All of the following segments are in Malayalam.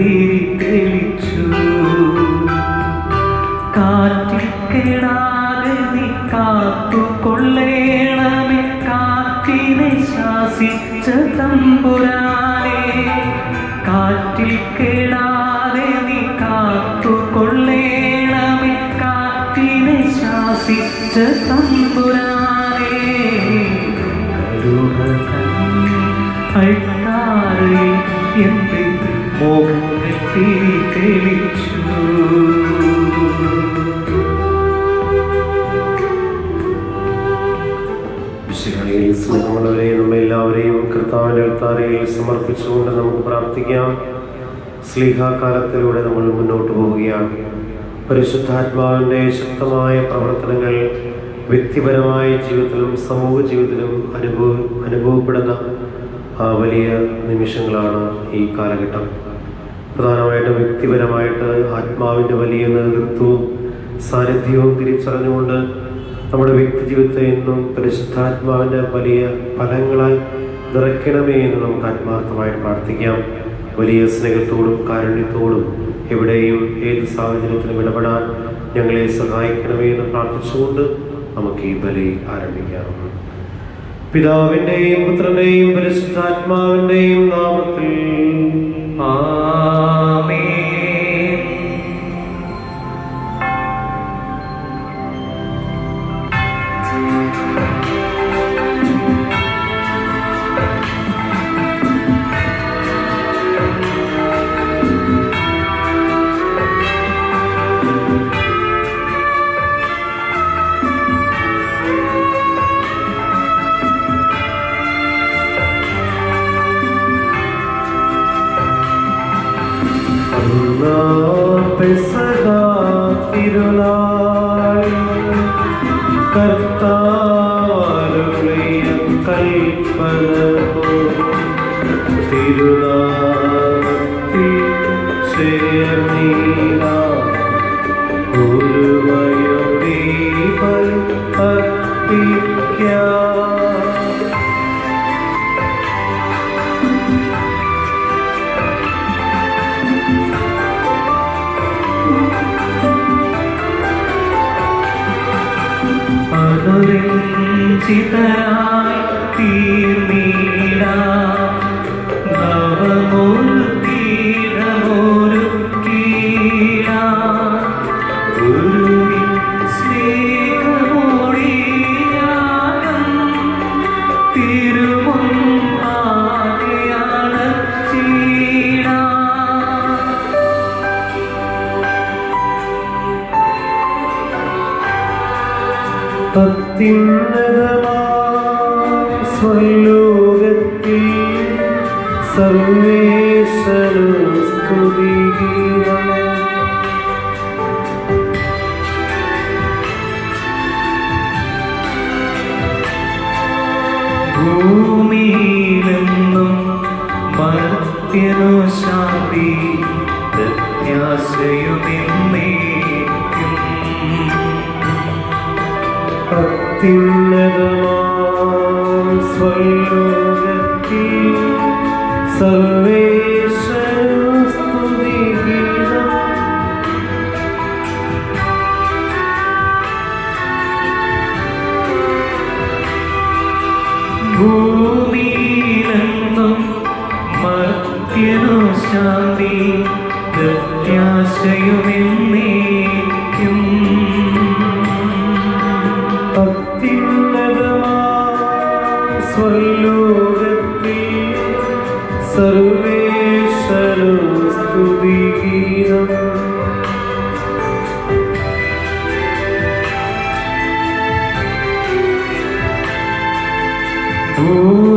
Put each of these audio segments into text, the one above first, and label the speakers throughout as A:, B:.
A: തിരി തെളിച്ചു. കാറ്റിൽ കേടാതെ നീ കാത്തുകൊള്ളേണമേ, കാറ്റിനെ ശാസിച്ച തമ്പുരാനെ. കാറ്റിൽ കേടാതെ നീ കാത്തുകൊള്ളേണമേ, കാറ്റിനെ ശാസിച്ച തമ്പുരാനെ. അൾത്താരയിൽ എന്റെ മോഹങ്ങൾ തിരി തെളിച്ചു.
B: സ്നേഹമുള്ളവരെ, നമ്മെല്ലാവരെയും കർത്താവിന്റെ അൾത്താരയിൽ സമർപ്പിച്ചുകൊണ്ട് നമുക്ക് പ്രാർത്ഥിക്കാം. സ്ലീഹാകാലത്തിലൂടെ നമ്മൾ മുന്നോട്ട് പോവുകയാണ്. പരിശുദ്ധാത്മാവിൻ്റെ ശക്തമായ പ്രവർത്തനങ്ങൾ വ്യക്തിപരമായ ജീവിതത്തിലും സമൂഹ ജീവിതത്തിലും അനുഭവപ്പെടുന്ന വലിയ നിമിഷങ്ങളാണ് ഈ കാലഘട്ടം. പ്രധാനമായിട്ടും വ്യക്തിപരമായിട്ട് ആത്മാവിൻ്റെ വലിയ നേതൃത്വവും സാന്നിധ്യവും തിരിച്ചറിഞ്ഞുകൊണ്ട് നമ്മുടെ വ്യക്തി ജീവിതത്തെ എന്നും പരിശുദ്ധാത്മാവിൻ്റെ വലിയ ഫലങ്ങളാൽ നിറയ്ക്കണമേ എന്ന് നമുക്ക് ആത്മാർത്ഥമായി പ്രാർത്ഥിക്കാം. വലിയ സ്നേഹത്തോടും കാരുണ്യത്തോടും എവിടെയും ഏത് സാഹചര്യത്തിലും ഇടപെടാൻ ഞങ്ങളെ സഹായിക്കണമേ എന്ന് പ്രാർത്ഥിച്ചുകൊണ്ട് നമുക്ക് ഈ ബലി ആരംഭിക്കാം. പിതാവിൻ്റെയും പുത്രൻ്റെയും പരിശുദ്ധാത്മാവിൻ്റെയും നാമത്തിൽ ആമേൻ. കർത്താവരുളിയ കൽപ്പന തിരുനാമത്തിൽ ചേർന്നീല ഒരുമയോടെ അർപ്പിക്കാം.
A: ചിതരായി തീർന്നീടാം നവമൊരു തീരമൊരു കീഴാം ഗുരുവിൻ സ്നേഹമൊഴിയാകം തിരുമുമ്പാകെയാണ് ചീടാം.
B: അത്യുന്നതമായ സ്വലോകത്തിൽ സർവേശ്വരനു സ്തുതിഗീതം.
A: ഭൂമിയിലെന്നും മർത്യനു ശാന്തി പ്രത്യാശയുമെന്നേക്കും.
B: അത്യുന്നതമായ സ്വലോകത്തിൽ സർവേശ്വരനു സ്തുതിഗീതം.
A: ഭൂമിയിലെന്നും മർത്യനു ശാന്തി പ്രത്യാശയുമെന്നേക്കും.
B: അത്യുന്നതമായ സ്വലോകത്തിൽ സർവേശ്വരനു സ്തുതിഗീതം.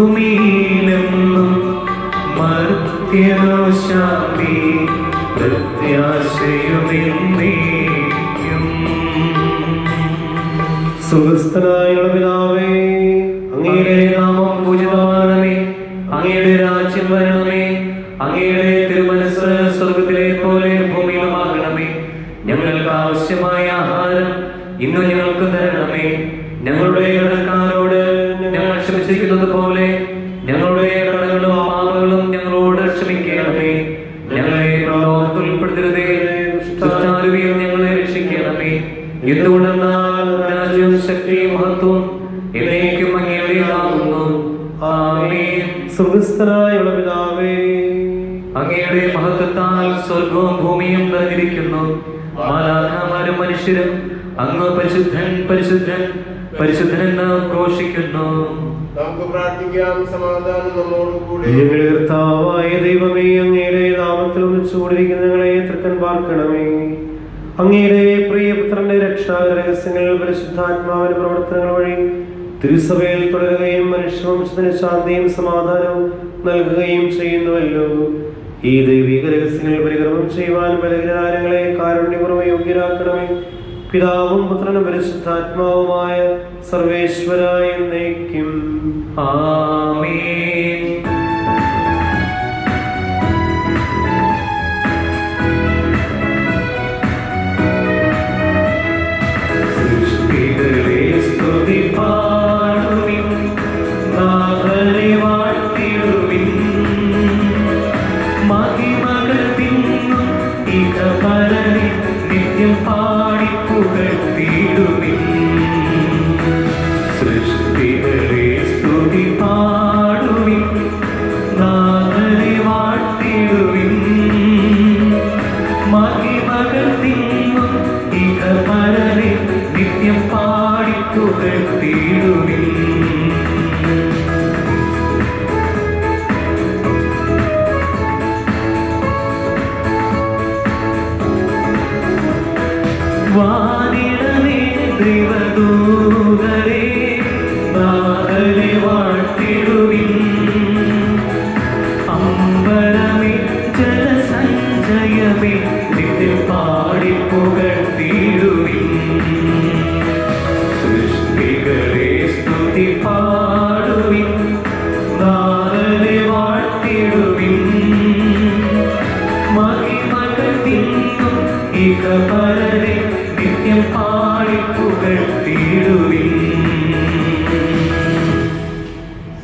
A: ഭൂമിയിലെന്നും മർത്യനു ശാന്തി പ്രത്യാശയുമെന്നേക്കും.
B: സുഹൃത്തനായ പിതാവേ,
A: അങ്ങയുടെ നാമം പൂജിതമാകണമേ, അങ്ങയുടെ രാജ്യം വരണമേ, അങ്ങയുടെ തിരുമനസ്സ് സ്വർഗത്തിലെ പോലെ ഭൂമിയിലുമാകണമേ. ഞങ്ങൾക്ക് ആവശ്യമായ ആഹാരം ഇന്ന് ഞങ്ങൾക്ക് തരണമേ. ഞങ്ങളുടെ കടക്കാരോട് ഞങ്ങൾ ക്ഷമിച്ചിരിക്കുന്നത് പോലെ ഞങ്ങളുടെ കടങ്ങളും പാപങ്ങളും ഞങ്ങളോട് ക്ഷമിക്കണമേ. ഞങ്ങളെ ഉൾപ്പെടുത്തരുതേ. ദുഷ്ടാരൂപിയിൽ ഞങ്ങളെ രക്ഷിക്കണമേ. എന്തുകൊണ്ടെന്നാൽ രാജ്യവും ശക്തിയും മഹത്വവും എന്നേക്കും അങ്ങയുടേതാകുന്നു. ആമേൻ.
B: സ്വർഗ്ഗസ്ഥനായ പിതാവേ,
A: അങ്ങയുടെ മഹത്വത്താൽ സ്വർഗവും ഭൂമിയും നിറഞ്ഞിരിക്കുന്നു. മാലാഖമാരും മനുഷ്യരും അങ്ങ് പരിശുദ്ധൻ പരിശുദ്ധൻ പരിശുദ്ധൻ എന്ന് ഘോഷിക്കുന്നു.
C: നമുക്ക് പ്രാർത്ഥിക്കാം. സമാധാനം നമ്മോടുകൂടെ.
B: ഞങ്ങളുടെ കർത്താവായ ദൈവമേ, അങ്ങയുടെ നാമത്തിൽ ഒന്നിച്ചുകൂടിയിരിക്കുന്ന ഞങ്ങളെ തൃക്കൻ പാർക്കണമേ. അങ്ങയുടെ പ്രിയപുത്രന്റെ രക്ഷാരഹസ്യങ്ങൾ പരിശുദ്ധാത്മാവിന്റെ പ്രവർത്തനങ്ങൾ വഴി തിരുസഭയിൽ തുടരുകയും മനുഷ്യവംശത്തിന് ശാന്തിയും സമാധാനവും നൽകുകയും ചെയ്യുന്നുവല്ലോ. ഈ ദൈവിക രഹസ്യങ്ങൾ പരികർമ്മം ചെയ്യുവാൻ ബലഹീനങ്ങളെ കാരുണ്യപൂർവ്വം യോഗ്യരാക്കണമേ. പിതാവും പുത്രനും പരിശുദ്ധാത്മാവുമായ സർവേശ്വരായ എന്നേക്കും
A: ആമേൻ. സൃഷ്ടികളെ സ്തുതി പാടുവിൻ, നാഥനെ വാഴ്ത്തിടുവിൻ. മഹിമകൾ തിന്നും ഇഹ പരനെ നിത്യം പാടി പുകഴ്ത്തിടുവിൻ. സൃഷ്ടികളെ സ്തുതി പാടുവിൻ, നാഥനെ വാഴ്ത്തിടുവിൻ. മഹിമകൾ തിന്നും ഇഹ പരനെ നിത്യം പാടി പുകഴ്ത്തിടുവിൻ. വാനിടമേ ദ്രിവദൂതരേ, നാഥനെ വാഴ്ത്തിടുവിൻ. അമ്പരമേ ജലസഞ്ചയമേ നിത്യം പാടി പുകഴ്ത്തിടുവിൻ. സൃഷ്ടികളെ സ്തുതി പാടുവിൻ, നാഥനെ വാഴ്ത്തിടുവിൻ. മഹിമകൾ തിന്നും ഇഹ പരനെ നിത്യം പാടി പുകഴ്ത്തിടുവിൻ.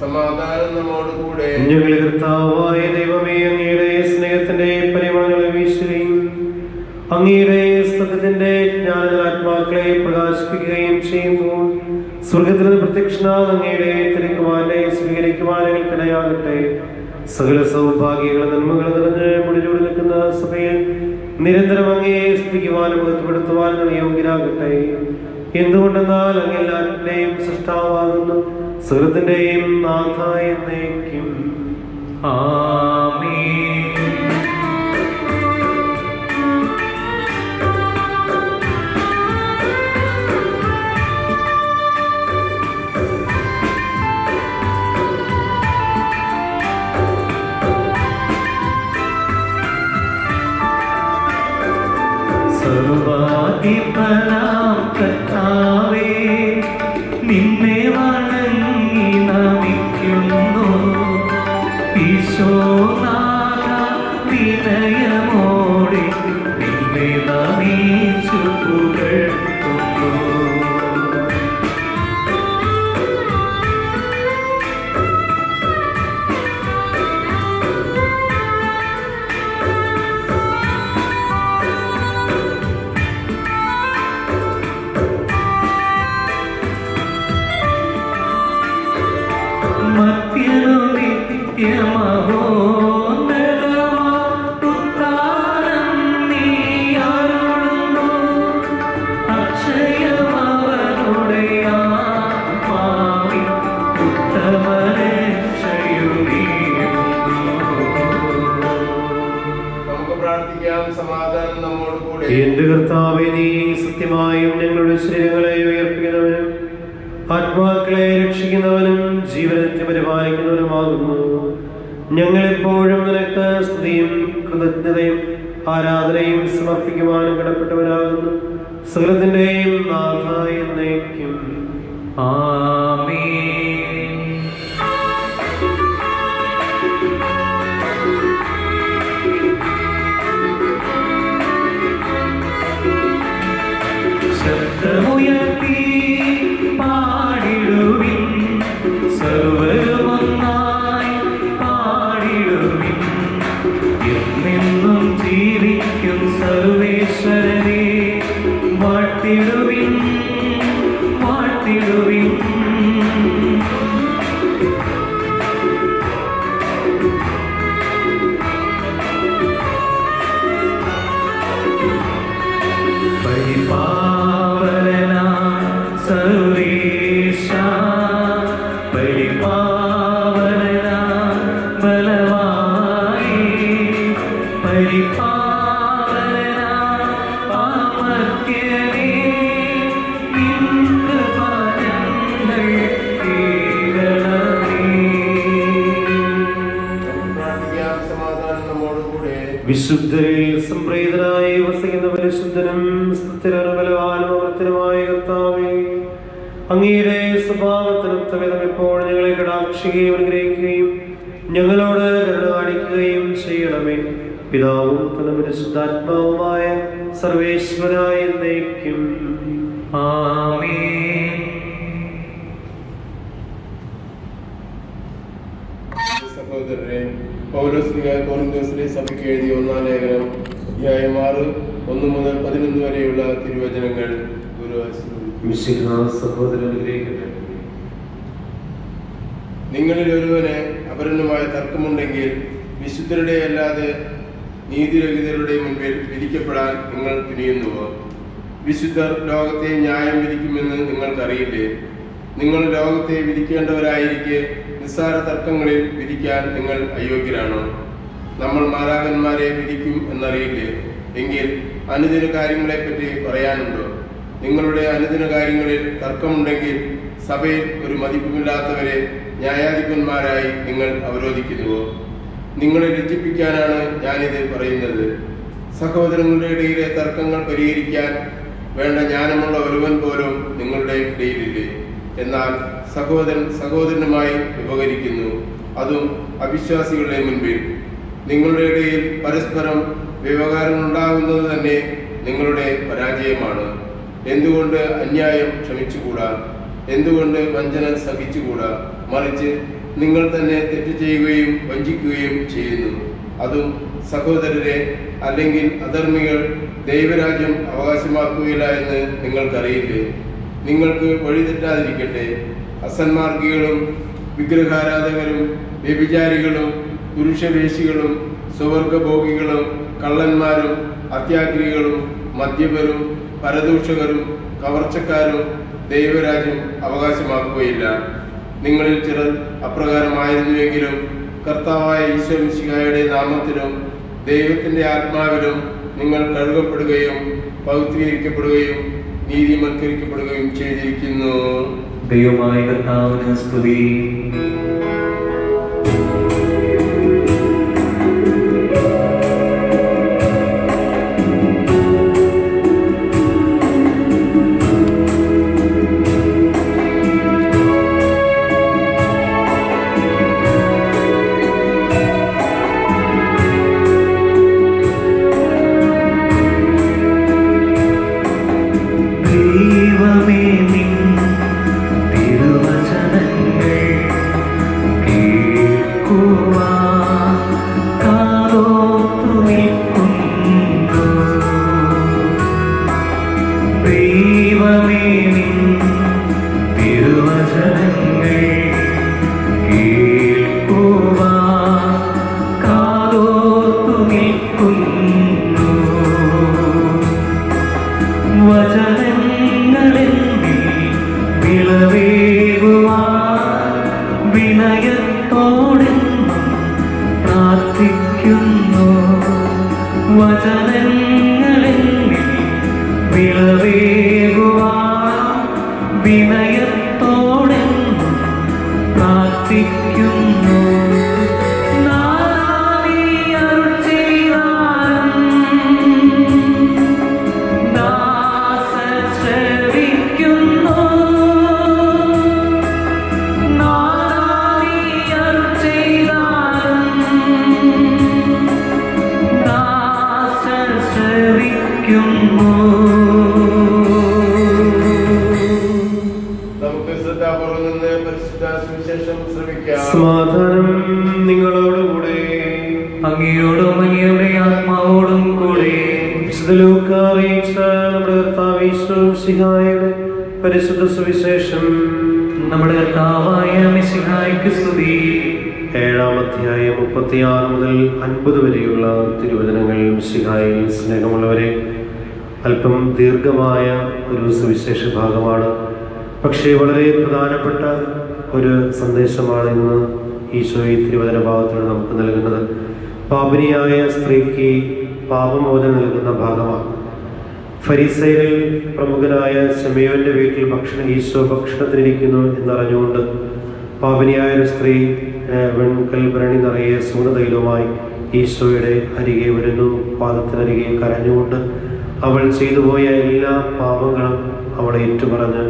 C: സമാധാനം നമ്മോടുകൂടെ.
B: ഞങ്ങളുടെ കർത്താവായ ദൈവമേ, അങ്ങയുടെ സ്നേഹത്തിന്റെ പരിമളങ്ങൾ വീശുകയും അങ്ങയുടെ സ്തുതിന്റെ ജ്ഞാനാത്മാക്കളെ പ്രകാശിപ്പിക്കുകയും ചെയ്യുമ്പോൾ സ്വർഗത്തിൽ നിന്ന് പ്രത്യക്ഷനാഥ അങ്ങയുടെ തിരുക്കുമാരനെ സ്വീകരിക്കുവാൻ ഞങ്ങൾക്കിടയാകട്ടെ. സകല സൗഭാഗ്യങ്ങളും നന്മകളും നിറഞ്ഞ് മുടിചൂടി നിൽക്കുന്ന സഭയിൽ നിരന്തരം അങ്ങയെ സ്തുതിക്കുവാനും ബോധപ്പെടുത്തുവാനും യോഗ്യരാകട്ടെ. എന്തുകൊണ്ടെന്നാൽ അങ്ങ് എല്ലാറ്റിന്റെയും സൃഷ്ടാവാകുന്നു, സകലത്തിന്റെയും നാഥ എന്നേക്കും
A: ആമേൻ. സർവാധിപനാം കർത്താവേ, നിന്നെ വണങ്ങി നമിക്കുന്നു. ഈശോനാഥ വിനയമോടെ നിന്നെ നമിച്ചു പുകഴ്ത്തുന്നു. മത്യനു നിത്യമഹോന്നതമാം നീ അരുളുന്നു. അക്ഷയമവനുടെ ആത്മാവിൽ ഉത്തമരക്ഷയുമേകുന്നു.
C: നമുക്ക് പ്രാർത്ഥിക്കാം. സമാധാനം നമ്മോടുകൂടെ.
B: എന്റെ കർത്താവേ, നീ സത്യമായും ഞങ്ങളുടെ ശരീരങ്ങളെ ഉയർപ്പിക്കുന്നവനും ആത്മാക്കളെ രക്ഷിക്കുന്നവനും ജീവനത്തെ പരിപാലിക്കുന്നവനുമാകുന്നു. ഞങ്ങളെപ്പോഴും നിനക്ക് സ്തുതിയും കൃതജ്ഞതയും ആരാധനയും സമർപ്പിക്കുവാനും കടപ്പെട്ടവരാകുന്നു. സകലത്തിന്റെയും നാഥ എന്നേക്കും
A: ആമേൻ. ശബ്ദമുയർത്തി പാടിടുവിൻ, സർവ്വരുമൊന്നായി പാടിടുവിൻ. എന്നെന്നും ജീവിക്കും സർവേശ്വരനെ വാഴ്ത്തിടുവിൻ വാഴ്ത്തിടുവിൻ. പരിപാവനായ സർവേശ പരിപാവനായ ബലവാനേ പരിപാവനായ അമർത്യനേ നിന്റെ വചനങ്ങൾ കേൾക്കണമേ.
C: പ്രാർത്ഥിക്കാം. സമാധാനം നമ്മോടുകൂടെ.
B: വിശുദ്ധരിൽ സംപ്രീതനായി വസിക്കുന്ന പരിശുദ്ധനും സ്തുത്യനും ബലവാനും അമർത്യനുമായ കർത്താവേ, അങ്ങയുടെ സ്വഭാവത്തിനൊത്ത വിധം ഇപ്പോൾ ഞങ്ങളെ കടാക്ഷിക്കുകയും അനുഗ്രഹിക്കുകയും ഞങ്ങളോട് കരുണ കാണിക്കുകയും ചെയ്യണമേ. പിതാവും പുത്രനും പരിശുദ്ധാത്മാവുമായ സർവേശ്വരായ എന്നേക്കും
A: ആമേൻ.
C: സഹോദരരെ, പൗലോസ് കൊരിന്ത്യസിലെ സഭയ്ക്ക് എഴുതിയ ഒന്നാം ലേഖനം അധ്യായം 6 1 മുതൽ 11 വരെയുള്ള തിരുവചനങ്ങൾ
B: സഹോദരൻ അനുഗ്രഹിക്കട്ടെ.
C: നിങ്ങളിൽ ഒരുവന് അപരനുമായ തർക്കമുണ്ടെങ്കിൽ വിശുദ്ധരുടെ അല്ലാതെ നീതിരഹിതരുടെ മുൻപിൽ വിധിക്കപ്പെടാൻ നിങ്ങൾ തുനിയുന്നുവോ? വിശുദ്ധർ ലോകത്തെ ന്യായം വിധിക്കുമെന്ന് നിങ്ങൾക്കറിയില്ലേ? നിങ്ങൾ ലോകത്തെ വിധിക്കേണ്ടവരായിരിക്കെ നിസ്സാര തർക്കങ്ങളിൽ വിധിക്കാൻ നിങ്ങൾ അയോഗ്യരാണോ? നമ്മൾ മാലാഖന്മാരെ വിധിക്കും എന്നറിയില്ലേ? എങ്കിൽ അനുദിന കാര്യങ്ങളെപ്പറ്റി പറയാനുണ്ടോ? നിങ്ങളുടെ അനുദിന കാര്യങ്ങളിൽ തർക്കമുണ്ടെങ്കിൽ സഭയിൽ ഒരു മതിപ്പുമില്ലാത്തവരെ ന്യായാധിപന്മാരായി നിങ്ങൾ അവരോധിക്കുന്നുവോ? നിങ്ങളെ ലജ്ജിപ്പിക്കാനാണ് ഞാനിത് പറയുന്നത്. സഹോദരങ്ങളുടെ ഇടയിലെ തർക്കങ്ങൾ പരിഹരിക്കാൻ വേണ്ട ജ്ഞാനമുള്ള ഒരുവൻ പോലും നിങ്ങളുടെ ഇടയിലില്ലേ? എന്നാൽ സഹോദരൻ സഹോദരനുമായി ഉപകരിക്കുന്നു, അതും അവിശ്വാസികളുടെ മുൻപിൽ. നിങ്ങളുടെ ഇടയിൽ പരസ്പരം വ്യവഹാരങ്ങളുണ്ടാകുന്നത് തന്നെ നിങ്ങളുടെ പരാജയമാണ്. എന്തുകൊണ്ട് അന്യായം ക്ഷമിച്ചുകൂടാ? എന്തുകൊണ്ട് വഞ്ചന സഹിച്ചുകൂടാ? മറിച്ച് നിങ്ങൾ തന്നെ തെറ്റ് ചെയ്യുകയും വഞ്ചിക്കുകയും ചെയ്യുന്നു. അതും സഹോദരരെ, അല്ലെങ്കിൽ അധർമ്മികൾ ദൈവരാജ്യം അവകാശമാക്കുകയില്ല എന്ന് നിങ്ങൾക്കറിയില്ലേ? നിങ്ങൾക്ക് വഴിതെറ്റാതിരിക്കട്ടെ. അസന്മാർഗികളും വിഗ്രഹാരാധകരും വ്യഭിചാരികളും പുരുഷവേശികളും സ്വവർഗഭോഗികളും കള്ളന്മാരും അത്യാഗ്രഹികളും മദ്യപരും പരദൂഷകരും കവർച്ചക്കാരും ദൈവരാജ്യം അവകാശമാക്കുകയില്ല. നിങ്ങളിൽ ചിലർ അപ്രകാരമായിരുന്നുവെങ്കിലും കർത്താവായ ഈശോ മിശിഹായുടെ നാമത്തിലും ദൈവത്തിന്റെ ആത്മാവിലും നിങ്ങൾ കഴുകപ്പെടുകയും പവിത്രീകരിക്കപ്പെടുകയും നീതിമത്കരിക്കപ്പെടുകയും ചെയ്തിരിക്കുന്നു.
A: ദൈവമായ കർത്താവിന് സ്തുതി. ദൈവമേ നിൻ തിരുവചനങ്ങൾ കേൾക്കുവാൻ കാതോർത്തു നിൽക്കുന്നു. ദൈവമേ നിൻ തിരുവചനങ്ങൾ കേൾക്കുവാൻ കാതോർത്തു നിൽക്കുന്നു. വചനങ്ങളെന്നിൽ വിളവേകുവാൻ വിനയത്തോടെന്നും പ്രാർത്ഥിക്കുന്നു. വചനങ്ങളെന്നിൽ വിളവേകുവാൻ വിനയത്തോടെന്നും പ്രാർത്ഥിക്കുന്നു.
C: നമുക്ക് ശ്രദ്ധാപൂർവ്വം നിന്ന് പരിശുദ്ധ സുവിശേഷം ശ്രമിക്കാം.
B: സമാധാനം നിങ്ങളോടുകൂടെ.
A: അങ്ങയോടും അങ്ങയുടെ ആത്മാവോടും
B: മിശിഹായുടെ പരിശുദ്ധ സുവിശേഷം.
A: നമ്മുടെ കർത്താവായ മിശിഹായ്ക്ക് സ്തുതി.
B: 7-ാം അധ്യായം 36 മുതൽ 50 വരെയുള്ള തിരുവചനങ്ങൾ. മിശിഹായിൽ സ്നേഹമുള്ളവരെ, അല്പം ദീർഘമായ ഒരു സുവിശേഷ ഭാഗമാണ്. പക്ഷേ വളരെ പ്രധാനപ്പെട്ട ഒരു സന്ദേശമാണ് ഇന്ന് ഈശോ ഈ തിരുവചന ഭാഗത്തിലൂടെ നമുക്ക് നൽകുന്നത്. പാപിനിയായ സ്ത്രീക്ക് പാപമോചനം നൽകുന്ന ഭാഗമാണ്. ഫരീസയരിൽ പ്രമുഖനായ ശിമയോന്റെ വീട്ടിൽ ഈശോ ഭക്ഷണത്തിനിരിക്കുന്നു എന്നറിഞ്ഞുകൊണ്ട് പാപിനിയായ ഒരു സ്ത്രീ വെൺകൽ ഭരണി നിറയെ സുഗന്ധതൈലവുമായി ഈശോയുടെ അരികെ വരുന്നു. പാദത്തിനരികെ കരഞ്ഞുകൊണ്ട് അവൾ ചെയ്തുപോയ എല്ലാ പാപങ്ങളും അവളെ ഏറ്റുപറഞ്ഞ്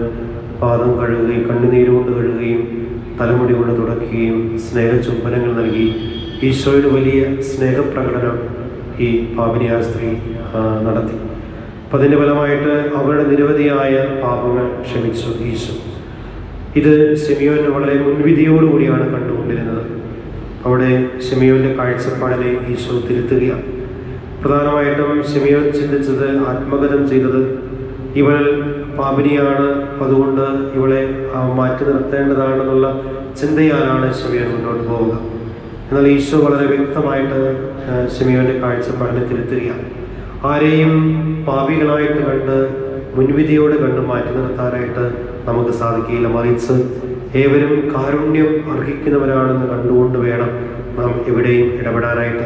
B: പാദം കഴുകുകയും കണ്ണുനീരുകൊണ്ട് കഴുകുകയും തലമുടി കൊണ്ട് തുടയ്ക്കുകയും സ്നേഹചുംബനങ്ങൾ നൽകി ഈശോയുടെ വലിയ സ്നേഹപ്രകടനം ഈ പാപിനിയായ സ്ത്രീ നടത്തി. അപ്പം അതിൻ്റെ ഫലമായിട്ട് അവരുടെ നിരവധിയായ പാപങ്ങൾ ക്ഷമിച്ചു ഈശോ. ഇത് ശിമയോൻ വളരെ മുൻവിധിയോടുകൂടിയാണ് കണ്ടുകൊണ്ടിരുന്നത്. അവിടെ ശിമയോന്റെ കാഴ്ചപ്പാടിനെ ഈശോ തിരുത്തുകയാണ്. പ്രധാനമായിട്ടും ശിമയോൻ ചിന്തിച്ചത്, ആത്മഗതം ചെയ്തത്, ഇവൾ പാപിനിയാണ്, അതുകൊണ്ട് ഇവളെ മാറ്റി നിർത്തേണ്ടതാണെന്നുള്ള ചിന്തയാലാണ് ശിമയോൻ മുന്നോട്ട് പോവുക. എന്നാൽ ഈശോ വളരെ വ്യക്തമായിട്ട് ശിമയോന്റെ കാഴ്ചപ്പാടിനെ തിരുത്തുകയാണ്. ആരെയും പാപികളായിട്ട് കണ്ട് മുൻവിധിയോട് കണ്ട് മാറ്റി നിർത്താനായിട്ട് നമുക്ക് സാധിക്കില്ല. മറിച്ച് ഏവരും കാരുണ്യം അർഹിക്കുന്നവരാണെന്ന് കണ്ടുകൊണ്ട് വേണം നാം എവിടെയും ഇടപെടാനായിട്ട്.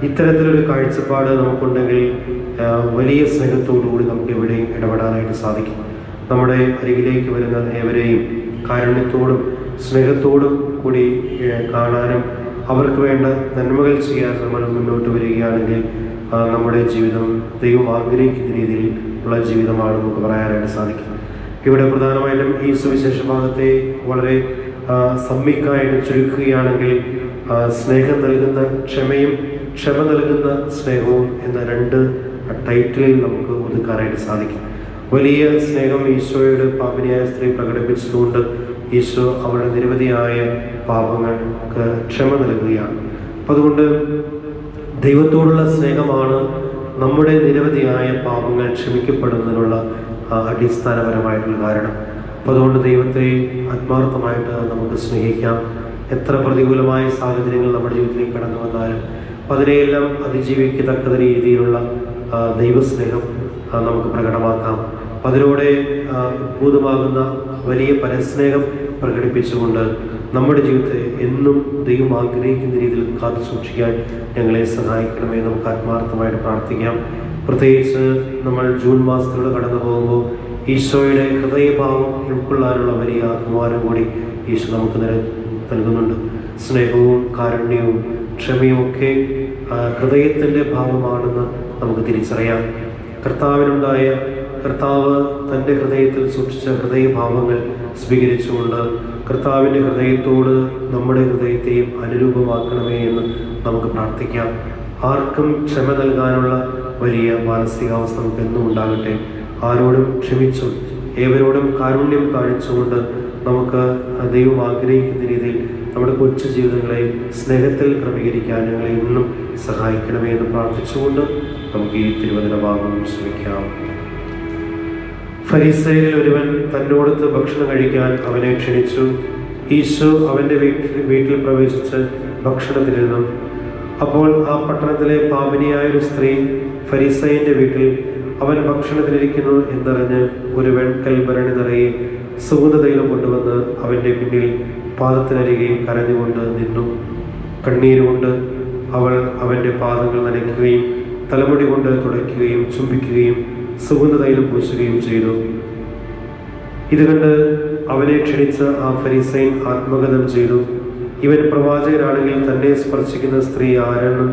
B: ഇത്തരത്തിലൊരു കാഴ്ചപ്പാട് നമുക്കുണ്ടെങ്കിൽ വലിയ സ്നേഹത്തോടുകൂടി നമുക്ക് എവിടെയും ഇടപെടാനായിട്ട് സാധിക്കും. നമ്മുടെ അരികിലേക്ക് വരുന്ന ഏവരെയും കാരുണ്യത്തോടും സ്നേഹത്തോടും കൂടി കാണാനും അവർക്ക് വേണ്ട നന്മകൾ ചെയ്യാൻ നമ്മൾ മുന്നോട്ട് വരികയാണെങ്കിൽ നമ്മുടെ ജീവിതം ദൈവം ആഗ്രഹിക്കുന്ന രീതിയിൽ ഉള്ള ജീവിതമാണ് നമുക്ക് പറയാനായിട്ട് സാധിക്കും. ഇവിടെ പ്രധാനമായിട്ടും ഈ സുവിശേഷ ഭാഗത്തെ വളരെ സമ്മിക്കായിട്ട് ചുരുക്കുകയാണെങ്കിൽ സ്നേഹം നൽകുന്ന ക്ഷമയും ക്ഷമ നൽകുന്ന സ്നേഹവും എന്ന 2 ടൈറ്റിലിൽ നമുക്ക് ഒതുക്കാനായിട്ട് സാധിക്കും. വലിയ സ്നേഹം ഈശോയുടെ പാപിനിയായ സ്ത്രീ പ്രകടിപ്പിച്ചതുകൊണ്ട് ഈശോ അവരുടെ നിരവധിയായ പാപങ്ങൾക്ക് ക്ഷമ നൽകുകയാണ്. അപ്പം അതുകൊണ്ട് ദൈവത്തോടുള്ള സ്നേഹമാണ് നമ്മുടെ നിരവധിയായ പാപങ്ങൾ ക്ഷമിക്കപ്പെടുന്നതിനുള്ള അടിസ്ഥാനപരമായിട്ടുള്ള കാരണം. അപ്പം അതുകൊണ്ട് ദൈവത്തെ ആത്മാർത്ഥമായിട്ട് നമുക്ക് സ്നേഹിക്കാം. എത്ര പ്രതികൂലമായ സാഹചര്യങ്ങൾ നമ്മുടെ ജീവിതത്തിലേക്ക് കടന്നു വന്നാലും അതിനെയെല്ലാം അതിജീവിക്കത്തക്ക രീതിയിലുള്ള ദൈവസ്നേഹം നമുക്ക് പ്രകടമാക്കാം. അതിലൂടെ ഉദ്ഭൂതമാകുന്ന വലിയ പരസ്നേഹം പ്രകടിപ്പിച്ചുകൊണ്ട് നമ്മുടെ ജീവിതത്തെ എന്നും ദൈവം ആഗ്രഹിക്കുന്ന രീതിയിൽ കാത്തു സൂക്ഷിക്കാൻ ഞങ്ങളെ സഹായിക്കണമേ. നമുക്ക് ആത്മാർത്ഥമായിട്ട് പ്രാർത്ഥിക്കാം. പ്രത്യേകിച്ച് നമ്മൾ ജൂൺ മാസത്തിലൂടെ കടന്നു പോകുമ്പോൾ ഈശോയുടെ ഹൃദയഭാവം ഉൾക്കൊള്ളാനുള്ള വലിയ ആത്മാനം കൂടി ഈശോ നമുക്ക് നൽകുന്നുണ്ട്. സ്നേഹവും കാരുണ്യവും ക്ഷമയും ഒക്കെ ഹൃദയത്തിൻ്റെ ഭാവമാണെന്ന് നമുക്ക് തിരിച്ചറിയാം. കർത്താവ് തൻ്റെ ഹൃദയത്തിൽ സൂക്ഷിച്ച ഹൃദയഭാവങ്ങൾ സ്വീകരിച്ചുകൊണ്ട് കർത്താവിൻ്റെ ഹൃദയത്തോട് നമ്മുടെ ഹൃദയത്തെയും അനുരൂപമാക്കണമേ എന്ന് നമുക്ക് പ്രാർത്ഥിക്കാം. ആർക്കും ക്ഷമ നൽകാനുള്ള വലിയ മാനസികാവസ്ഥ നമുക്ക് എന്നും ഉണ്ടാകട്ടെ. ആരോടും ക്ഷമിച്ചും ഏവരോടും കാരുണ്യം കാണിച്ചുകൊണ്ട് നമുക്ക് ദൈവം ആഗ്രഹിക്കുന്ന രീതിയിൽ നമ്മുടെ കൊച്ചു ജീവിതങ്ങളെ സ്നേഹത്തിൽ ക്രമീകരിക്കാൻ ഞങ്ങളെ ഇന്നും സഹായിക്കണമേ എന്ന് പ്രാർത്ഥിച്ചുകൊണ്ട് നമുക്ക് ഈ തിരുവചന ഭാഗം ശ്രമിക്കാം. ഫരീസയരിൽ ഒരുവൻ തന്നോടൊത്ത് ഭക്ഷണം കഴിക്കാൻ അവനെ ക്ഷണിച്ചു. ഈശോ അവൻ്റെ വീട്ടിൽ പ്രവേശിച്ച് ഭക്ഷണത്തിലിരുന്നു. അപ്പോൾ ആ പട്ടണത്തിലെ പാപിനിയായൊരു സ്ത്രീ ഫരീസയന്റെ വീട്ടിൽ അവൻ ഭക്ഷണത്തിലിരിക്കുന്നു എന്നറിഞ്ഞ് ഒരു വെൺകൽ ഭരണി നിറയെ സുഗന്ധതൈലം കൊണ്ടുവന്ന് അവൻ്റെ പിന്നിൽ പാദത്തിനരികെ കരഞ്ഞുകൊണ്ട് നിന്നു. കണ്ണീരുകൊണ്ട് അവൾ അവൻ്റെ പാദങ്ങൾ നനയ്ക്കുകയും തലമുടി കൊണ്ട് തുടയ്ക്കുകയും ചുംബിക്കുകയും സുഗന്ധതൈലം പൂശുകയും ചെയ്തു. ഇത് കണ്ട് അവനെ ക്ഷണിച്ച ആ ഫരീസയൻ ആത്മഗതം ചെയ്തു. ഇവൻ പ്രവാചകനാണെങ്കിൽ തന്നെ സ്പർശിക്കുന്ന സ്ത്രീ ആരെന്നും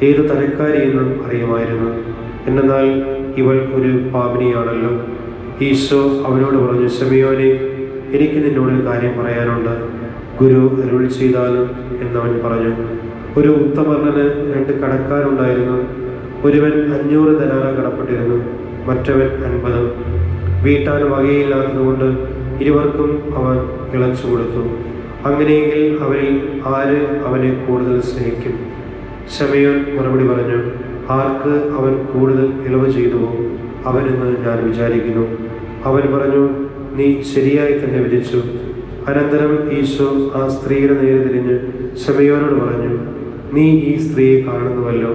B: ഏതു തരക്കാരിയെന്നും അറിയുമായിരുന്നു. എന്നാൽ ഇവൾ ഒരു പാപിനിയാണല്ലോ. ഈശോ അവനോട് പറഞ്ഞു, ശിമയോനെ, എനിക്ക് നിന്നോടൊരു കാര്യം പറയാനുണ്ട്. ഗുരു അരുൾ ചെയ്താലും എന്നവൻ പറഞ്ഞു. ഒരു ഉത്തമർണന് 2 കടക്കാരുണ്ടായിരുന്നു. ഒരുവൻ 500 ധനാറ കടപ്പെട്ടിരുന്നു, മറ്റവൻ 50. വീട്ടാൻ വകയില്ലാത്തതുകൊണ്ട് ഇരുവർക്കും അവൻ ഇളച്ചു കൊടുത്തു. അങ്ങനെയെങ്കിൽ അവരിൽ ആര് അവനെ കൂടുതൽ സ്നേഹിക്കും? ശിമയോൻ മറുപടി പറഞ്ഞു, ആർക്ക് അവൻ കൂടുതൽ ഇളവ് ചെയ്തുവോ അവനെന്ന് ഞാൻ വിചാരിക്കുന്നു. അവൻ പറഞ്ഞു, നീ ശരിയായി തന്നെ വിധിച്ചു. അനന്തരം ഈശോ ആ സ്ത്രീയുടെ നേരെ തിരിഞ്ഞ് ശമയോനോട് പറഞ്ഞു, നീ ഈ സ്ത്രീയെ കാണുന്നുവല്ലോ.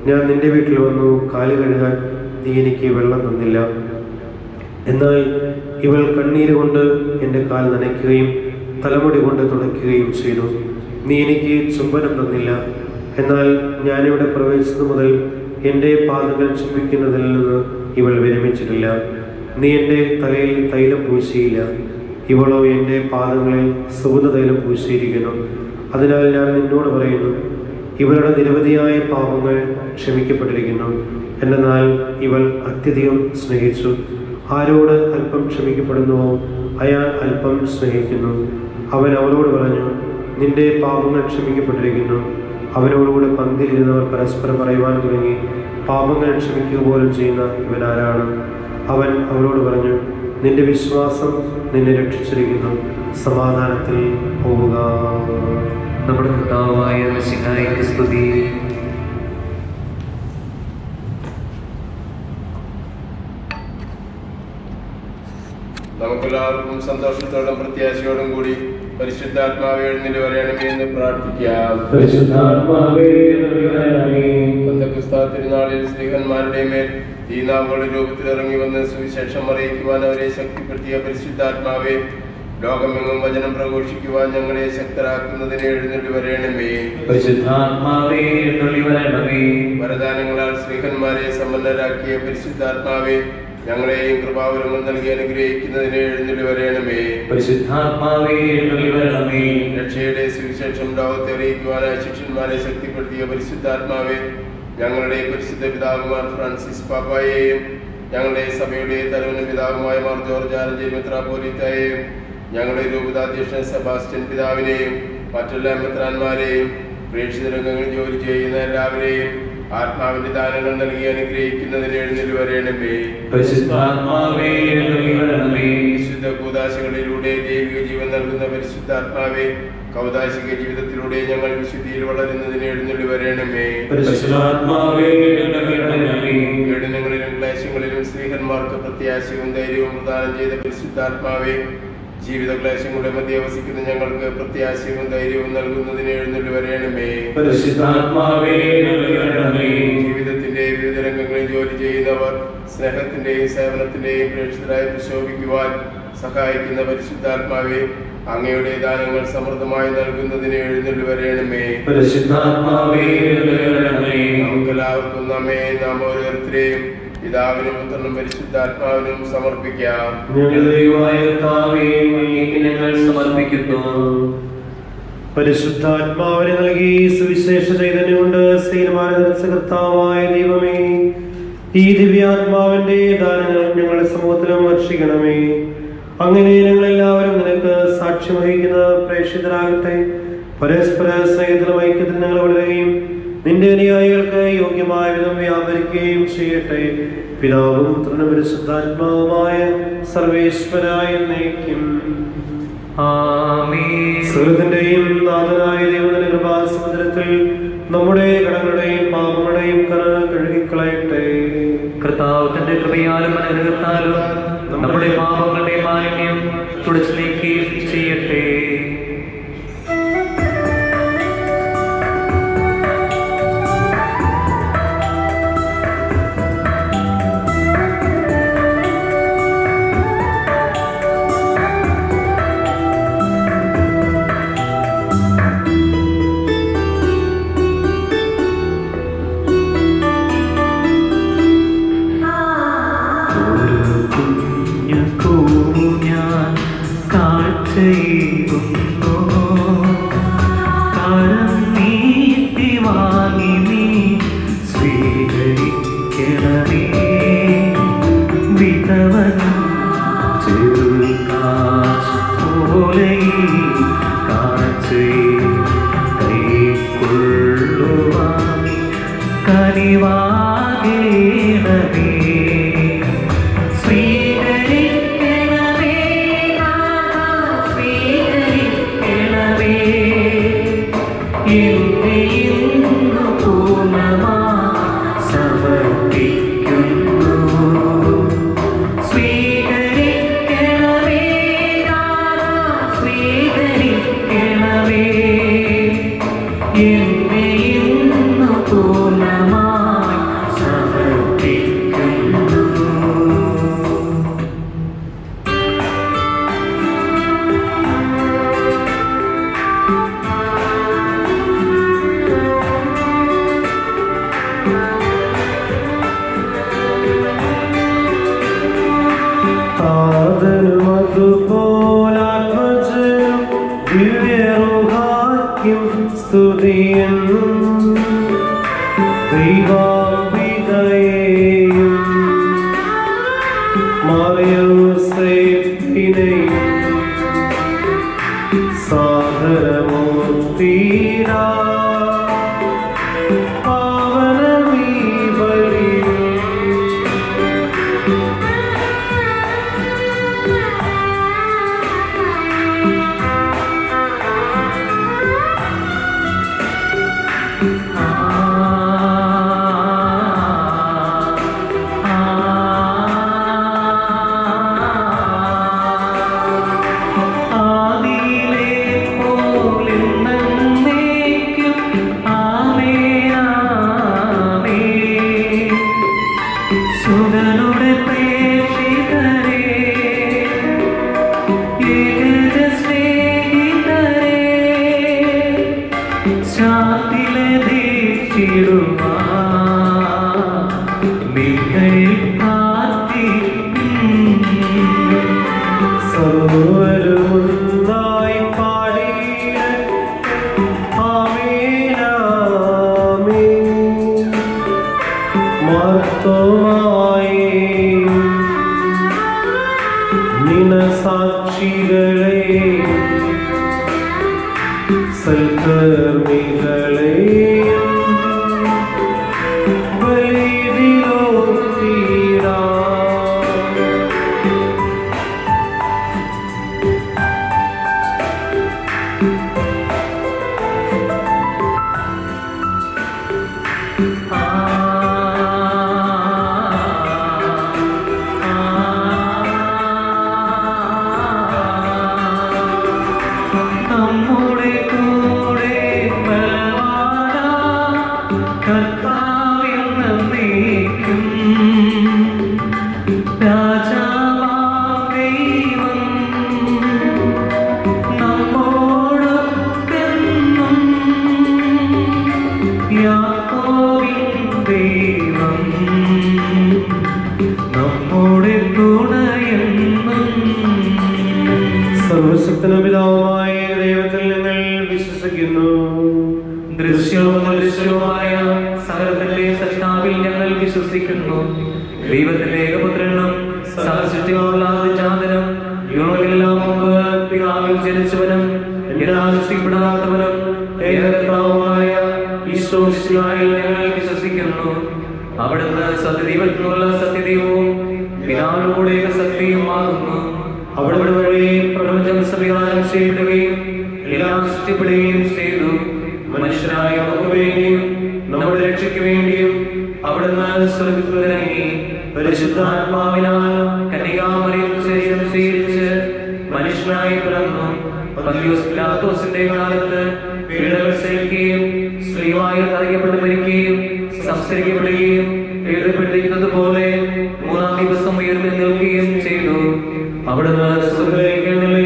B: ഞാൻ നിന്റെ വീട്ടിൽ വന്നു കാല് കഴുകാൻ നീ എനിക്ക് വെള്ളം തന്നില്ല. എന്നാൽ ഇവൾ കണ്ണീര് കൊണ്ട് എൻ്റെ കാൽ നനയ്ക്കുകയും തലമുടി കൊണ്ട് തുടയ്ക്കുകയും ചെയ്തു. നീ എനിക്ക് ചുംബനം തന്നില്ല. എന്നാൽ ഞാനിവിടെ പ്രവേശിച്ചതു മുതൽ എൻ്റെ പാദങ്ങൾ ചുംബിക്കുന്നതിൽ നിന്ന് ഇവൾ വിരമിച്ചിട്ടില്ല. നീ എൻ്റെ തലയിൽ തൈലം പൂശിയില്ല. ഇവളോ എൻ്റെ പാദങ്ങളിൽ സുഗന്ധ തൈലം പൂശിയിരിക്കുന്നു. അതിനാൽ ഞാൻ നിന്നോട് പറയുന്നു, ഇവളുടെ നിരവധിയായ പാപങ്ങൾ ക്ഷമിക്കപ്പെട്ടിരിക്കുന്നു. എന്നാൽ ഇവൾ അത്യധികം സ്നേഹിച്ചു. ആരോട് അല്പം ക്ഷമിക്കപ്പെടുന്നുവോ അയാൾ അല്പം സ്നേഹിക്കുന്നു. അവൻ അവളോട് പറഞ്ഞു, നിന്റെ പാപങ്ങൾ ക്ഷമിക്കപ്പെട്ടിരിക്കുന്നു. അവനോടുകൂടെ പന്തിലിരുന്നവർ പരസ്പരം പറയുവാൻ തുടങ്ങി, പാപങ്ങൾ ക്ഷമിക്കുക പോലും ചെയ്യുന്ന ഇവൻ ആരാണ്? അവൻ അവളോട് പറഞ്ഞു, നിന്റെ വിശ്വാസം നിന്നെ രക്ഷിച്ചിരിക്കുന്നു. സമാധാനത്തിൽ പോവുക.
A: നമ്മുടെ കർത്താവായ മിശിഹായ്ക്ക് സ്തുതി.
C: നമുക്കെല്ലാവർക്കും സന്തോഷത്തോടും പ്രത്യാശയോടും കൂടി പരിശുദ്ധാത്മാവേ എഴുന്നേറ്റ് വരണമേ എന്ന് പ്രാർത്ഥിക്കാം. പെന്തക്കോസ്ത് തിരുനാളിൽ സ്ത്രീഹന്മാരുടെ മേൽ ഈ നാവുകളുടെ രൂപത്തിൽ ഇറങ്ങി വന്ന് സുവിശേഷം അറിയിക്കുവാൻ അവരെ ശക്തിപ്പെടുത്തിയ പരിശുദ്ധാത്മാവേ, ലോകമെങ്ങും വചനം പ്രഘോഷിക്കുവാൻ ഞങ്ങളെ ശക്തരാക്കുന്നതിന് എഴുന്നേറ്റ് വരണമേ. വരദാനങ്ങളാൽ സ്ത്രീഹന്മാരെ സമ്പന്നരാക്കിയ പരിശുദ്ധാത്മാവേ, ഞങ്ങളെയും കൃപാവരങ്ങൾ നൽകി അനുഗ്രഹിക്കുന്നതിന് എഴുന്നേറ്റ് വരണമേ. രക്ഷയുടെ സുവിശേഷം ലോകത്തെ അറിയിക്കുവാനായി ശിഷ്യന്മാരെ ശക്തിപ്പെടുത്തിയ പരിശുദ്ധാത്മാവേ, ഞങ്ങളുടെ പരിശുദ്ധ പിതാവുമാർ ഫ്രാൻസിസ് പാപ്പായെയും ഞങ്ങളുടെ സഭയുടെ തലവനും പിതാവുമായ മാർ ജോർജ് ആലഞ്ചേരി മെത്രാപ്പോലീത്തയെയും ഞങ്ങളുടെ രൂപതാധ്യക്ഷൻ സെബാസ്റ്റ്യൻ പിതാവിനെയും മറ്റെല്ലാ മെത്രാന്മാരെയും പ്രേക്ഷിത രംഗങ്ങളിൽ ജോലി ചെയ്യുന്ന എല്ലാവരെയും ആത്മാവിന്റെ ദാനങ്ങൾ നൽകി അനുഗ്രഹിക്കുന്നതിന് എഴുന്നേറ്റ് വരണമേ. വിശുദ്ധ കൂദാശകളിലൂടെ ദൈവിക ജീവൻ നൽകുന്ന പരിശുദ്ധാത്മാവേ, കൗദാശിക ജീവിതത്തിലൂടെ ഞങ്ങൾ വിശുദ്ധിയിൽ വളരുന്നതിന് എഴുന്നേറ്റ് വരണമേ. പീഡനങ്ങളിലും ക്ലേശങ്ങളിലും സ്ത്രീഹന്മാർക്ക് പ്രത്യാശയും ധൈര്യവും പ്രദാനം ചെയ്ത പരിശുദ്ധാത്മാവേ, ജീവിത ക്ലേശങ്ങളുടെ മധ്യ വസിക്കുന്ന ഞങ്ങൾക്ക് പ്രത്യാശയും ധൈര്യവും നൽകുന്നതിന് എഴുന്നേറ്റ് വരണമേ. ജീവിതത്തിന്റെ വിവിധ രംഗങ്ങളിൽ ജോലി ചെയ്യുന്നവർ സ്നേഹത്തിന്റെയും സേവനത്തിന്റെയും പ്രേക്ഷിതരായി പ്രശോഭിക്കുവാൻ സഹായിക്കുന്ന പരിശുദ്ധാത്മാവേ, അങ്ങയുടെ ദാനങ്ങൾ സമൃദ്ധമായി നൽകുന്നതിന് എഴുന്നേറ്റ് വരണമേ. നമുക്കെല്ലാവർക്കും നമ്മെ നാം ഓരോരുത്തരെയും പിതാവിനും പുത്രനും പരിശുദ്ധാത്മാവിനും സമർപ്പിക്കാം.
B: പരിശുദ്ധാത്മാവിനെ നൽകി സുവിശേഷ ചൈതന്യം കൊണ്ട് സ്ത്രീമാരെ നിറച്ച കർത്താവായ ദൈവമേ, ഈ ദിവ്യാത്മാവിന്റെ ദാനങ്ങൾ ഞങ്ങളുടെ സമൂഹത്തിലും വർഷിക്കണമേ. അങ്ങനെ ഞങ്ങളെല്ലാവരും നിനക്ക് സാക്ഷ്യം വഹിക്കുന്ന പ്രേക്ഷിതരാകട്ടെ. പരസ്പര സ്നേഹത്തിലും ഐക്യത്തിൽ ഞങ്ങൾ വളരുകയും നിന്റെ അനുയായികൾക്ക് യോഗ്യമായ വിധം വ്യാപരിക്കുകയും ചെയ്യട്ടെ. പിതാവും പുത്രനും പരിശുദ്ധാത്മാവുമായ സർവേശ്വരായ എന്നേക്കും സകലത്തിന്റെയും നാഥനായ ദൈവത്തിന്റെ കൃപാസമുദ്രത്തിൽ നമ്മുടെ കടങ്ങളുടെയും പാപങ്ങളുടെയും കര കഴുകിക്കളയട്ടെ.
A: കർത്താവ് തന്റെ കൃപയാലും അനുഗ്രഹത്താലും നമ്മുടെ പാപങ്ങളുടെ മാലിന്യം തുടച്ചു നീക്കുകയും ചെയ്യട്ടെ. സമർപ്പിക്കുന്നു
B: താതനുമതുപോലാത്മജനും ദിവ്യറുഹായ്ക്കും സ്തുതിയെന്നും ദൈവാംബികയെയും മറിയൂസേപ്പിനെയും സാദരമൂർത്തിയിടാ പാവനമീ ബലിയിൽ
A: സുതനുടെ പ്രേക്ഷിതരേ, ഏക സ്നേഹിതരേ, ശാന്തിലെ ദീക്ഷിടുവാൻ മികയിൽ പ്രാർത്ഥിക്കും.
B: സർവരുമൊന്നായി പാടിയിട ആമേൻ ആമേൻ. മഹത്വമായി നിനസാക്ഷികളെ സൽക്കർമ്മികളെ ബലിയിലോർത്തിടാ.
A: നമ്മുടെ കൂടെ ബലവാനാം കർത്താവെന്നേക്കും രാജാവാം ദൈവം നമ്മോടൊപ്പെന്നും യാക്കോബിൻ ദൈവം നമ്മുടെ തുണയെന്നും.
B: സർവശക്തനും പിതാവുമായ ദൈവത്തിൽ ഞങ്ങൾ വിശ്വസിക്കുന്നു.
A: ദൃശ്യവും അദൃശ്യവുമായ സകലത്തിന്റെ സൃഷ്ടാവിൽ ഞങ്ങൾ വിശ്വസിക്കുന്നു. ദൈവത്തിന്റെ ഏകപുത്രനും സകലസൃഷ്ടികളുള്ള ജാതനും യുഗങ്ങളെല്ലാം മുമ്പ് പിതാവിൽ ജനിച്ചവനും എന്നാൽ സൃഷ്ടിപ്പെടാത്തവനും ഏകകർത്താവുമായ ഈശോ മിശിഹായിൽ ഞങ്ങൾ വിശ്വസിക്കുന്നു. അവിടുന്ന് സത്യദൈവത്തിനുള്ള സത്യദൈവവും പിതാവിനോട് ഏകസത്യവുമാകുന്നു. അവിടെ വഴി പ്രപഞ്ചം സംവിധാനം ചെയ്യപ്പെടുകയും എല്ലാം സൃഷ്ടിപ്പെടുകയും ചെയ്തു. മനുഷ്യരായ നമുക്ക് വേണ്ടിയും നമ്മുടെ രക്ഷയ്ക്ക് വേണ്ടിയും അവിടുന്ന് സ്വർഗ്ഗത്തിൽ ഇറങ്ങി പരിശുദ്ധാത്മാവിനാൽ കന്യകാമറിയം ശരീരം സ്വീകരിച്ച് മനുഷ്യനായി പിറന്നു. പന്തിയോസ് പിലാത്തോസിന്റെ കാലത്ത് പീഡകൾ സഹിക്കുകയും സ്ത്രീവായി അറിയപ്പെട്ട് മരിക്കുകയും സംസ്കരിക്കപ്പെടുകയും എഴുതപ്പെട്ടിരിക്കുന്നത് പോലെ മൂന്നാം ദിവസം ഉയർത്തെഴുന്നേൽക്കുകയും ചെയ്തു. അവിടുന്ന് സ്വർഗ്ഗത്തിലേക്ക് എഴുന്നള്ളി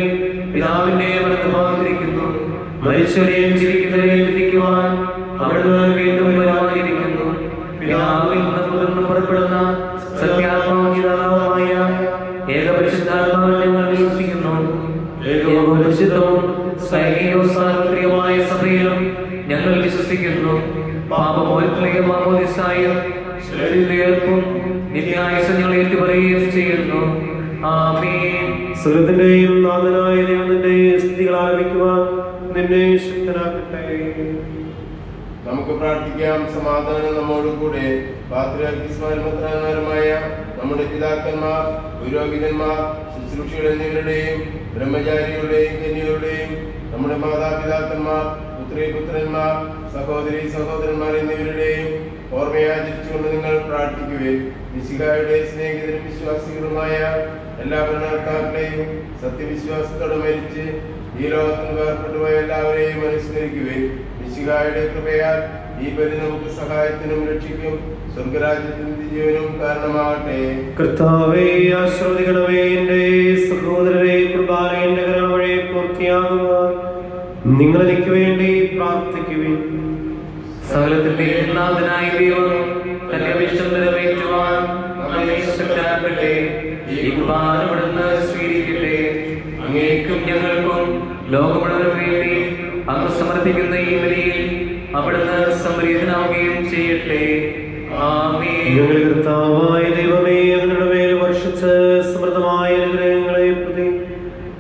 A: പിതാവിന്റെ വലത്തുഭാഗത്തിരിക്കുന്നു. മരിച്ചവരെയും ജീവിക്കുന്നവരെയും വിധിക്കുവാൻ അവിടുന്ന് വീണ്ടും വരുവാനിരിക്കുന്നു. പിതാവിൽ നിന്ന് പുറപ്പെടുന്ന സത്യാത്മാവുമായ ഏകപരിശുദ്ധാത്മാവിൽ ഞങ്ങൾ വിശ്വസിക്കുന്നു. ഏകവും പരിശുദ്ധവും സൈനികവും സാർവത്രികമായ സഭയിലും ഞങ്ങൾ വിശ്വസിക്കുന്നു. പാപമോചനത്തിലേക്ക് മാമോദിസായും ശരീരത്തിലേർപ്പും നിത്യായുസ്സും ഞങ്ങൾ ഏറ്റുപറയുകയും ചെയ്യുന്നു. ആമേൻ.
B: സ്വർഗ്ഗത്തിന്റെയും നാഥനായ ദൈവത്തിന്റെ സ്തുതികൾ ആലപിക്കുവാൻ നിന്നെ ശക്തനാക്കട്ടെ.
C: നമുക്ക് പ്രാർത്ഥിക്കാം. സമാധാനം നമ്മോട് കൂടെ. പാത്രിയാർക്കിസ്മാരുമായ നമ്മുടെ പിതാക്കന്മാർ, പുരോഹിതന്മാർ, ശുശ്രൂഷികൾ എന്നിവരുടെയും ബ്രഹ്മചാരികളുടെയും കന്യകളുടെയും നമ്മുടെ മാതാപിതാക്കന്മാർ, പുത്രിപുത്രന്മാർ, സഹോദരി സഹോദരന്മാർ എന്നിവരുടെയും ഓർമ്മയാചരിച്ചുകൊണ്ട് നിങ്ങൾ പ്രാർത്ഥിക്കുവേ. മിശിഹായുടെ സ്നേഹിതരും വിശ്വാസികളുമായ എല്ലാ ഭരണകർത്താക്കളെയും സത്യവിശ്വാസത്തോടെ മരിച്ച് ഈ ലോകത്തിന് വേർപെട്ടുപോയ എല്ലാവരെയും അനുസ്മരിക്കുവേ. മിശിഹായുടെ കൃപയാൽ ഈ ബലി നമുക്ക് സഹായത്തിനും രക്ഷിക്കും സ്വർഗരാജ്യത്തിന്റെ ജീവനും കാരണമാകട്ടെ.
B: കർത്താവേ, ആശ്രവദിക്കണമേ. എന്റെ സഹോദരരെ, കുർബാന എന്റെ കരം വഴി പൂർത്തിയാകുവാൻ നിങ്ങൾ എനിക്ക് വേണ്ടി പ്രാർത്ഥിക്കുവിൻ.
A: സകലത്തിന്റെ നാഥനായ ദൈവം നടക്കട്ടെ. ഈ കുർബാന അവിടുന്ന് സ്വീകരിക്കട്ടെ. അങ്ങേക്കും ഞങ്ങൾക്കും ലോകം മുഴുവനും വേണ്ടി അങ്ങ് സമർപ്പിക്കുന്ന ഈ ബലിയിൽ അവിടുന്ന് സംപ്രീതനാവുകയും ചെയ്യട്ടെ. ആമേൻ.
B: ഞങ്ങളുടെ കർത്താവായ ദൈവമേ, അങ്ങയുടെ മേൽ വർഷിച്ച സമൃദ്ധമായ അനുഗ്രഹങ്ങളെ പ്രതി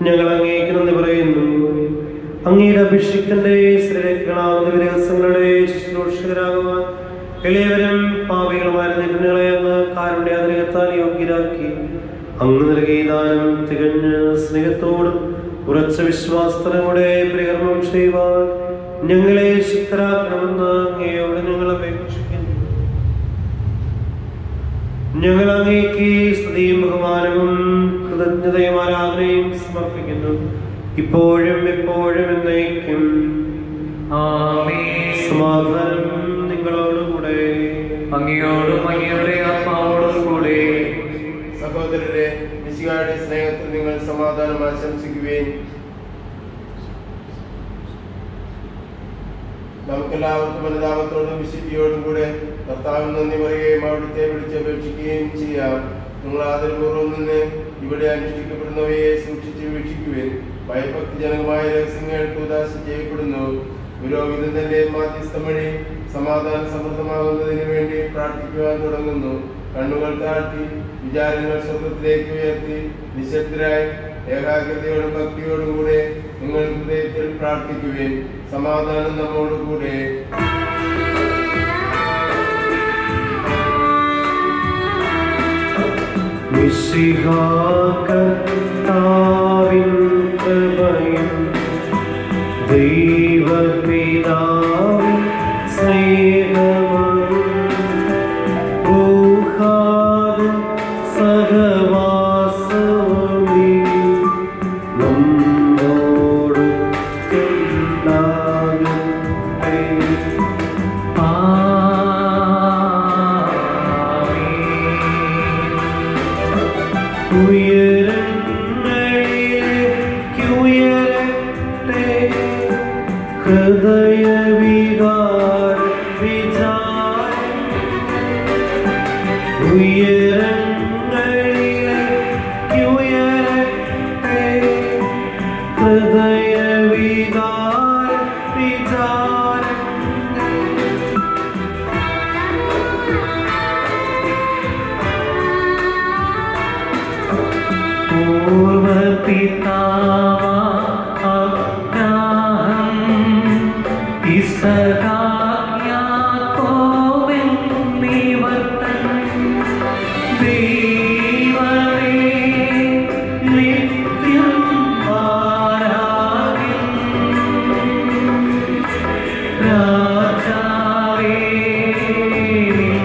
B: ഞങ്ങൾ അങ്ങേക്ക് നന്ദി പറയുന്നു. അങ്ങയുടെ അഭിഷിക്തന്റെ ശരീരങ്ങളാവുന്ന വിരഹസങ്ങളുടെ ശുശ്രൂഷകരാകുവാൻ എളിയവരും പാപികളുമായ നിങ്ങളെ അങ്ങ് കാരുണ്യാതിരകത്താൽ യോഗ്യരാക്കി. അങ്ങ് നൽകിയ ദാനം തികഞ്ഞ സ്നേഹത്തോടും ഉറച്ച വിശ്വാസത്തോടെ പരികർമ്മം ചെയ്യുവാൻ ഞങ്ങളെ ശക്തരാക്കണമെന്ന് അങ്ങയോട് ഞങ്ങൾ അപേക്ഷിക്കുന്നു. ഞങ്ങൾ അങ്ങേക്ക് സ്തുതിയും ബഹുമാനവും കൃതജ്ഞതയും ആരാധനയും സമർപ്പിക്കുന്നു, ഇപ്പോഴും എപ്പോഴും എന്നേക്കും.
A: ആമേൻ.
B: സമാധാനം നിങ്ങളോടുകൂടെ.
A: അങ്ങയോടും അങ്ങയുടെ ആത്മാവോടും കൂടെ.
C: സഹോദരരെ, മിശിഹായുടെ സ്നേഹത്തിൽ നിങ്ങൾ സമാധാനം ആശംസിക്കുകയും നമുക്കെല്ലാവർക്കും അനുതാപത്തോടും വിശുദ്ധിയോടും കൂടെ കർത്താവിന് നന്ദി പറയുകയും അവിടുത്തെ വിളിച്ചപേക്ഷിക്കുകയും ചെയ്യാം. നിങ്ങൾ ആദരപൂർവ്വം നിന്ന് ഇവിടെ അനുഷ്ഠിക്കപ്പെടുന്നവയെ സൂക്ഷിച്ച് വീക്ഷിക്കുവാൻ ഭയഭക്തിജനകമായ രഹസ്യങ്ങൾക്ക് ഉദാശ ചെയ്യപ്പെടുന്നു. പുരോഹിതൻ തന്റെ മാധ്യസ്ഥം വഴി സമാധാന സമൃദ്ധമാകുന്നതിന് വേണ്ടി പ്രാർത്ഥിക്കുവാൻ തുടങ്ങുന്നു. കണ്ണുകൾ താഴ്ത്തി വിചാരങ്ങൾ സ്വർഗത്തിലേക്ക് ഉയർത്തി നിശബ്ദരായി ഏകാഗ്രതയോടും ഭക്തിയോടും കൂടെ നിങ്ങൾ ഹൃദയത്തിൽ പ്രാർത്ഥിക്കുവേൻ. സമാധാനം നമ്മോടുകൂടെ.
B: കർത്താവിൻ കൃപയും ദൈവപിതാവിൻ സ്നേഹവും ഊഹാദും സഹവാസവും നമ്മോട് ഉണ്ടാകട്ടെ. ഉയരങ്ങളിലേക്കുയരട്ടെ ഹൃദയവികാര വിചാരം. ഉയരങ്ങളിലേക്കുയരട്ടെ ഹൃദയവികാര വിചാരം.
A: പൂർവപിതാവാം അബ്രാഹം ഇസഹാക്ക് യാക്കോബ് എന്നിവർ തൻ ദൈവമേ നിത്യം ആരാധ്യൻ. രാജാവേ നിൻ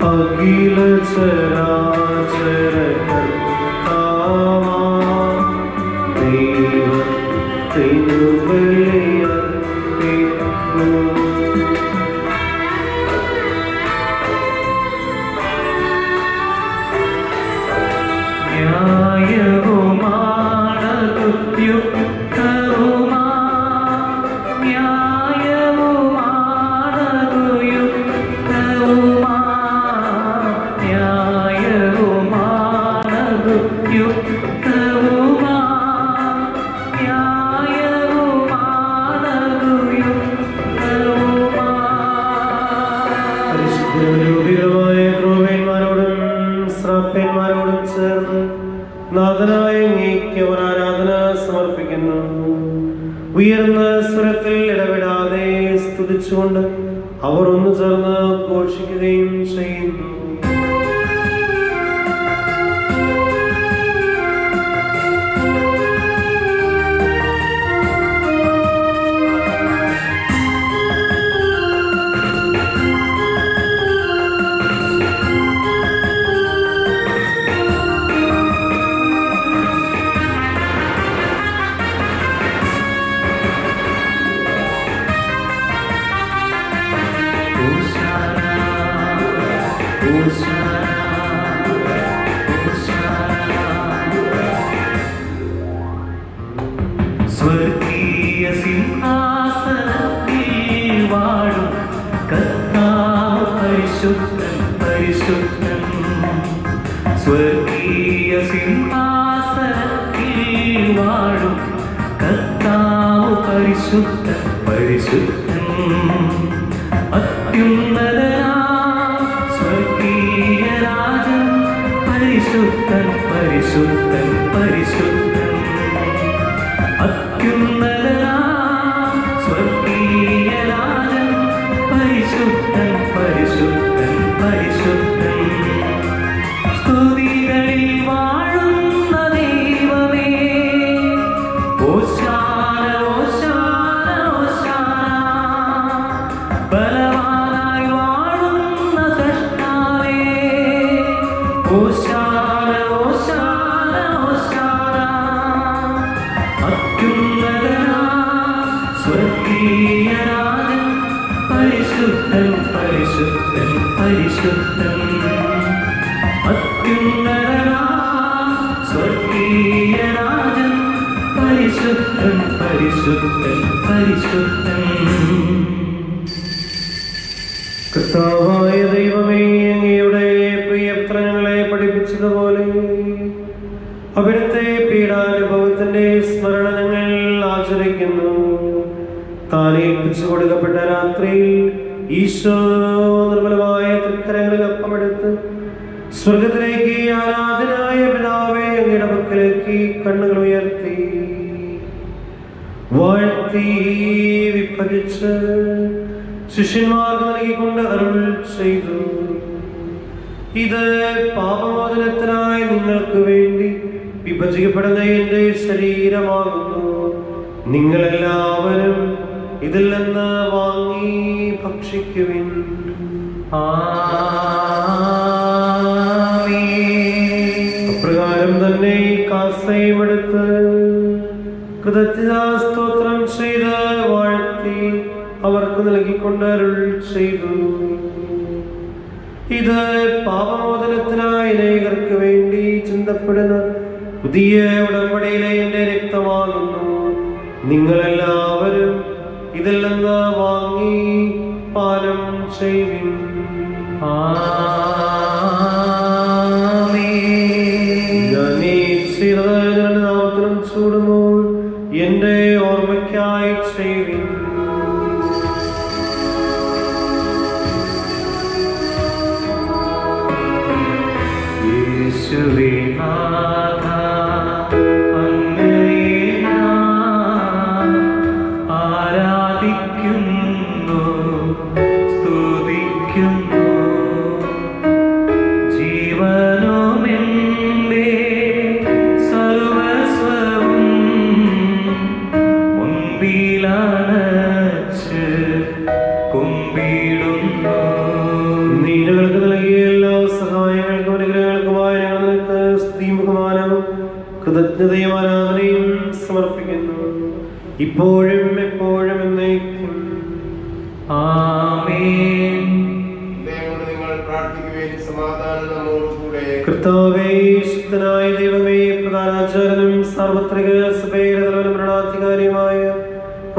B: അഖില ചരാചര കർത്താവാ ദൈവത്തിനു ബലിയർപ്പിക്കുന്നു.
A: ന്യായവുമാണതു യുക്തവുമാ. ന്യായവുമാണതു യുക്തവുമാ. ന്യായവുമാണതു യുക്തവുമാ. ന്യായവുമാണതു യുക്തവുമാ.
B: പരിശുദ്ധരൂപികളുമായ ക്രൂവന്മാരോടും ശ്രാപ്യന്മാരോടും ചേർന്ന് നാഥനായ അങ്ങേക്ക് അവർ ആരാധന സമർപ്പിക്കുന്നു. ഉയർന്ന സ്വരത്തിൽ ഇടപെടാതെ സ്തുതിച്ചുകൊണ്ട് അവർ ഒന്നു ചേർന്ന് ഘോഷിക്കുകയും ചെയ്യുന്നു.
A: പരിശുദ്ധൻ പരിശുദ്ധൻ സ്വർഗീയ സിംഹാസനത്തിൽ വാഴും കർത്താവ് പരിശുദ്ധൻ പരിശുദ്ധൻ അത്യുന്നതനാം സ്വർഗീയ രാജൻ പരിശുദ്ധൻ പരിശുദ്ധൻ പരിശുദ്ധൻ അത്യുന്നതനാം സ്വർഗീയ രാജൻ പരിശുദ്ധൻ പരിശുദ്ധൻ പരിശുദ്ധൻ സ്തുതികളിൽ വാഴുന്ന ദൈവമേ ഓശാന ഓശാന ഓശാന ബലവാനായി വാഴുന്ന സൃഷ്ടാവേ ഓശാന ഓശാന ഓശാന അത്യുന്നതനാം സ്വർഗീയ രാജൻ പരിശുദ്ധൻ പരിശുദ്ധൻ പരിശുദ്ധൻ അത്യുന്നതനാം സ്വർഗീയ രാജൻ പരിശുദ്ധൻ പരിശുദ്ധൻ പരിശുദ്ധൻ
B: കർത്താവായ ദൈവമേ, അങ്ങയുടെ പ്രിയപുത്രങ്ങളെ പഠിപ്പിച്ചതുപോലെ അവിടുത്തെ പീഡാനുഭവത്തിന്റെ സ്മരണ ഞങ്ങൾ ആചരിക്കുന്നു. താൻ ഏൽപ്പിച്ചു കൊടുക്കപ്പെട്ട രാത്രിയിൽ ഈശോ നിർമ്മലമായ തൃക്കരങ്ങളിൽ അപ്പമെടുത്ത് സ്വർഗത്തിലേക്ക് ആരാധനായ പിതാവേ അങ്ങയുടെ പക്കലേക്ക് കണ്ണുകൾ ഉയർത്തി വാഴ്ത്തി വിഭജിച്ച് ശിഷ്യന്മാർക്ക് നൽകിക്കൊണ്ട് അരുൾ ചെയ്തു, ഇത് പാപമോചനത്തിനായി നിങ്ങൾക്ക് വേണ്ടി വിഭജിക്കപ്പെടുന്ന എന്റെ ശരീരമാകുന്നു. നിങ്ങളെല്ലാവരും ഇതിൽ നിന്ന് വാങ്ങി ഭക്ഷിക്കുവിൻ. അപ്രകാരം തന്നെ കാസയും എടുത്ത് കൃതജ്ഞതാസ്തോത്രം ചെയ്ത് വാഴ്ത്തി അവർക്ക് നൽകിക്കൊണ്ട് അരുൾ ചെയ്തു, ഇത് പാപമോചനത്തിനായി അനേകർക്ക് വേണ്ടി ചിന്തപ്പെടുന്ന പുതിയ ഉടമ്പടിയിലെ എന്റെ രക്തമാകുന്നു. നിങ്ങളെല്ലാവരും ഇതിൽ നിന്ന് വാങ്ങി പാനം ചെയ്യുവിൻ. ഞാൻ ഈ ചെയ്തത് നാമത്തിലും ചൂടുമ്പോൾ എന്റെ ഓർമ്മയ്ക്കായി ചെയ്യുവിൻ.
A: യേശുവേ നാഥ അങ്ങയെ ഞാൻ ആരാധിക്കുന്നു സ്തുതിക്കുന്നു. ജീവനുമെന്റെ സർവസ്വവും മുൻപിലണച്ച് കുമ്പിടുന്നു.
B: നീ ഞങ്ങൾക്ക് നൽകിയ എല്ലാ സഹായങ്ങൾക്കും അനുഗ്രഹങ്ങൾക്കുമായി ഞങ്ങൾ നിനക്ക് സ്തുതിയും ബഹുമാനവും കൃതജ്ഞതയും ആരാധനയും സമർപ്പിക്കുന്നു, ഇപ്പോഴും എപ്പോഴും എന്നേക്കും.
A: ആമേൻ.
C: ദൈവമോട് നിങ്ങൾ പ്രാർത്ഥിക്കുവേൻ. സമാധാനം നമ്മോടുകൂടെ.
B: കർത്താവേ, ശുദ്ധനായ ദൈവമേ, പ്രധാനാചാര്യനും സാർവത്രിക സഭയുടെ തലവനും ഭരണാധികാരിയുമായ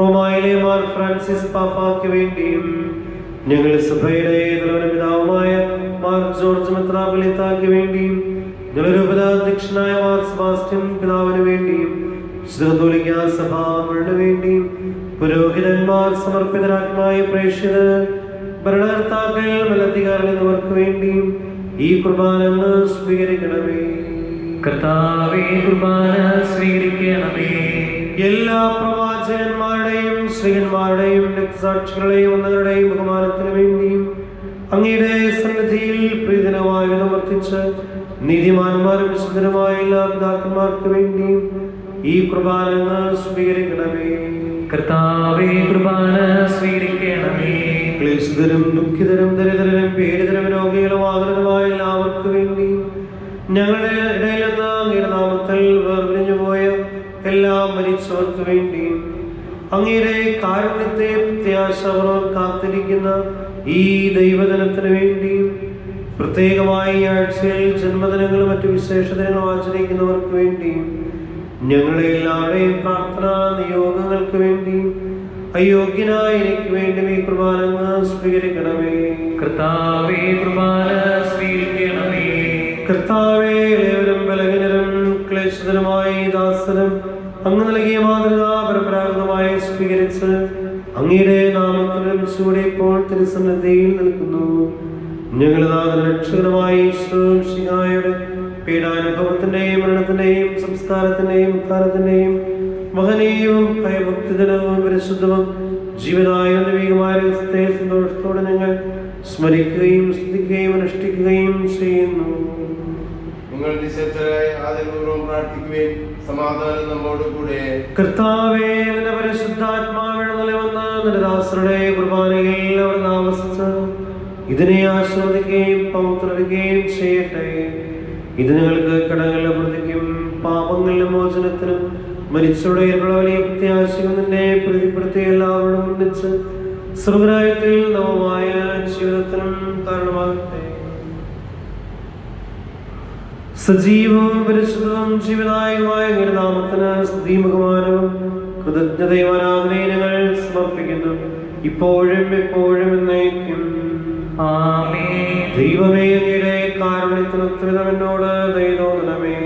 B: റോമായിലെ മാർ ഫ്രാൻസിസ് പാപ്പായ്ക്ക് വേണ്ടിയും ഞങ്ങൾ സഭയുടെ തലവനും പിതാവുമായ മാർ ജോർജ് മെത്രാപ്പൊലീത്തായ്ക്ക് വേണ്ടിയും ഞങ്ങളുടെ ഉപരാധ്യക്ഷനായ മാർ സെബാസ്റ്റ്യൻ പിതാവിന് വേണ്ടിയും കത്തോലിക്കാ സഭ മുഴുവന് വേണ്ടിയും പുരോഹിതന്മാർ സമർപ്പിതരാത്മായ പ്രേക്ഷിതർ ഭരണകർത്താക്കൾ മേലധികാരികൾ എന്നിവർക്ക് വേണ്ടിയും ഈ കുർബാന അങ്ങ് സ്വീകരിക്കണമേ.
A: കർത്താവേ, കുർബാന സ്വീകരിക്കണമേ.
B: എല്ലാ പ്രവാചകന്മാരുടെയും ശ്രീകന്മാരുടെയും രക്തസാക്ഷികളുടെയും ഒന്നങ്ങളുടെയും ബഹുമാനത്തിന് വേണ്ടിയും അങ്ങയുടെ സന്നിധിയിൽ പ്രീതനമായി വിവർത്തിച്ച് നീതിമാന്മാരും വിശുദ്ധരുമായ എല്ലാ പിതാക്കന്മാർക്ക് വേണ്ടിയും ഈ കുർബാന അങ്ങ് സ്വീകരിക്കണമേ.
A: കർത്താവേ, കുർബാന സ്വീകരിക്കണമേ.
B: ക്ലേശിതരും ദുഃഖിതരും ദരിദ്രരും പീഡിതരും രോഗികളും ആകുലരുമായ എല്ലാവർക്കും വേണ്ടി ഞങ്ങളുടെ ഇടയിൽ നിന്ന് അങ്ങയുടെ നാമത്തിൽ വേർപിരിഞ്ഞുപോയ എല്ലാ മരിച്ചവർക്ക് വേണ്ടിയും അങ്ങയുടെ കാരുണ്യത്തെ പ്രത്യാശപൂർവ്വം കാത്തിരിക്കുന്ന ഈ ദൈവദിനത്തിന് വേണ്ടിയും പ്രത്യേകമായി ഈ ആഴ്ചയിൽ ജന്മദിനങ്ങളും മറ്റു വിശേഷ ദിനങ്ങളും ആചരിക്കുന്നവർക്ക് വേണ്ടിയും ഞങ്ങളുടെ എല്ലാവരുടെയും പ്രാർത്ഥനാ നിയോഗങ്ങൾക്ക് വേണ്ടിയും അയോഗ്യനായ എനിക്ക് വേണ്ടി ഈ കുർബാന സ്വീകരിക്കണമേ.
A: കർത്താവേ കുർബാന സ്വീകരിക്കണമേ.
B: കർത്താവേ, ഏവരും ബലഹീനരും ക്ലേശിതരുമായി ദാസരും അങ്ങ് നൽകിയ മാതൃക പരമ്പരാഗതമായി സ്വീകരിച്ച് അങ്ങയുടെ നാമത്തിലും ചൂടെ ഇപ്പോൾ തിരുസന്നിധിയിൽ നിൽക്കുന്നു. ഞങ്ങളുടെ രക്ഷകരമായ ഈശോയുടെ പീഡാനുഭവത്തിന്റെയും മരണത്തിന്റെയും സംസ്കാരത്തിന്റെയും ഉദ്ധാരത്തിന്റെയും മഹനീയവും ഭയഭക്തിജനവും പരിശുദ്ധവും ജീവനായ ദൈവികമായ രഹസ്യത്തെ സന്തോഷത്തോടെ ഞങ്ങൾ സ്മരിക്കുകയും സ്തുതിക്കുകയും അനുഷ്ഠിക്കുകയും ചെയ്യുന്നു.
C: നിങ്ങൾ നിശബ്ദരായി ആദരപൂർവ്വം പ്രാർത്ഥിക്കുകയും സമാധാനം നമ്മോട് കൂടെ.
B: കർത്താവേ, നിന്റെ പരിശുദ്ധാത്മാവിനെ വന്ന നിന്റെ ദാസരുടെ കുർബാനയിൽ അവിടെ താമസിച്ച് ഇതിനെ ആസ്വദിക്കുകയും പൗത്രിക്കുകയും ചെയ്യട്ടെ. ഇത് ഞങ്ങൾക്ക് കടങ്ങളുടെ പ്രതിക്കും പാപങ്ങളുടെ മോചനത്തിനും മരിച്ചവരുടെ വലിയ പ്രത്യാശയും നിന്നെ പ്രതിപ്പെടുത്തി എല്ലാവരോടും ഒന്നിച്ച് സ്വർഗ്ഗരാജ്യത്തിൽ നവമായ ജീവിതത്തിനും കാരണമാകട്ടെ. സജീവവും പരിശുദ്ധവും ജീവനായകമായ അങ്ങയുടെ നാമത്തിന് സ്തുതിയും ബഹുമാനവും കൃതജ്ഞതയും ആരാധനയും ഞങ്ങൾ സമർപ്പിക്കുന്നു, ഇപ്പോഴും എപ്പോഴും എന്നേക്കും.
A: ആമേൻ.
B: ദൈവമേ, അങ്ങയുടെ കാരുണ്യത്തിന് ഉത്തരം എന്നോട് ദയ തോന്നണമേ.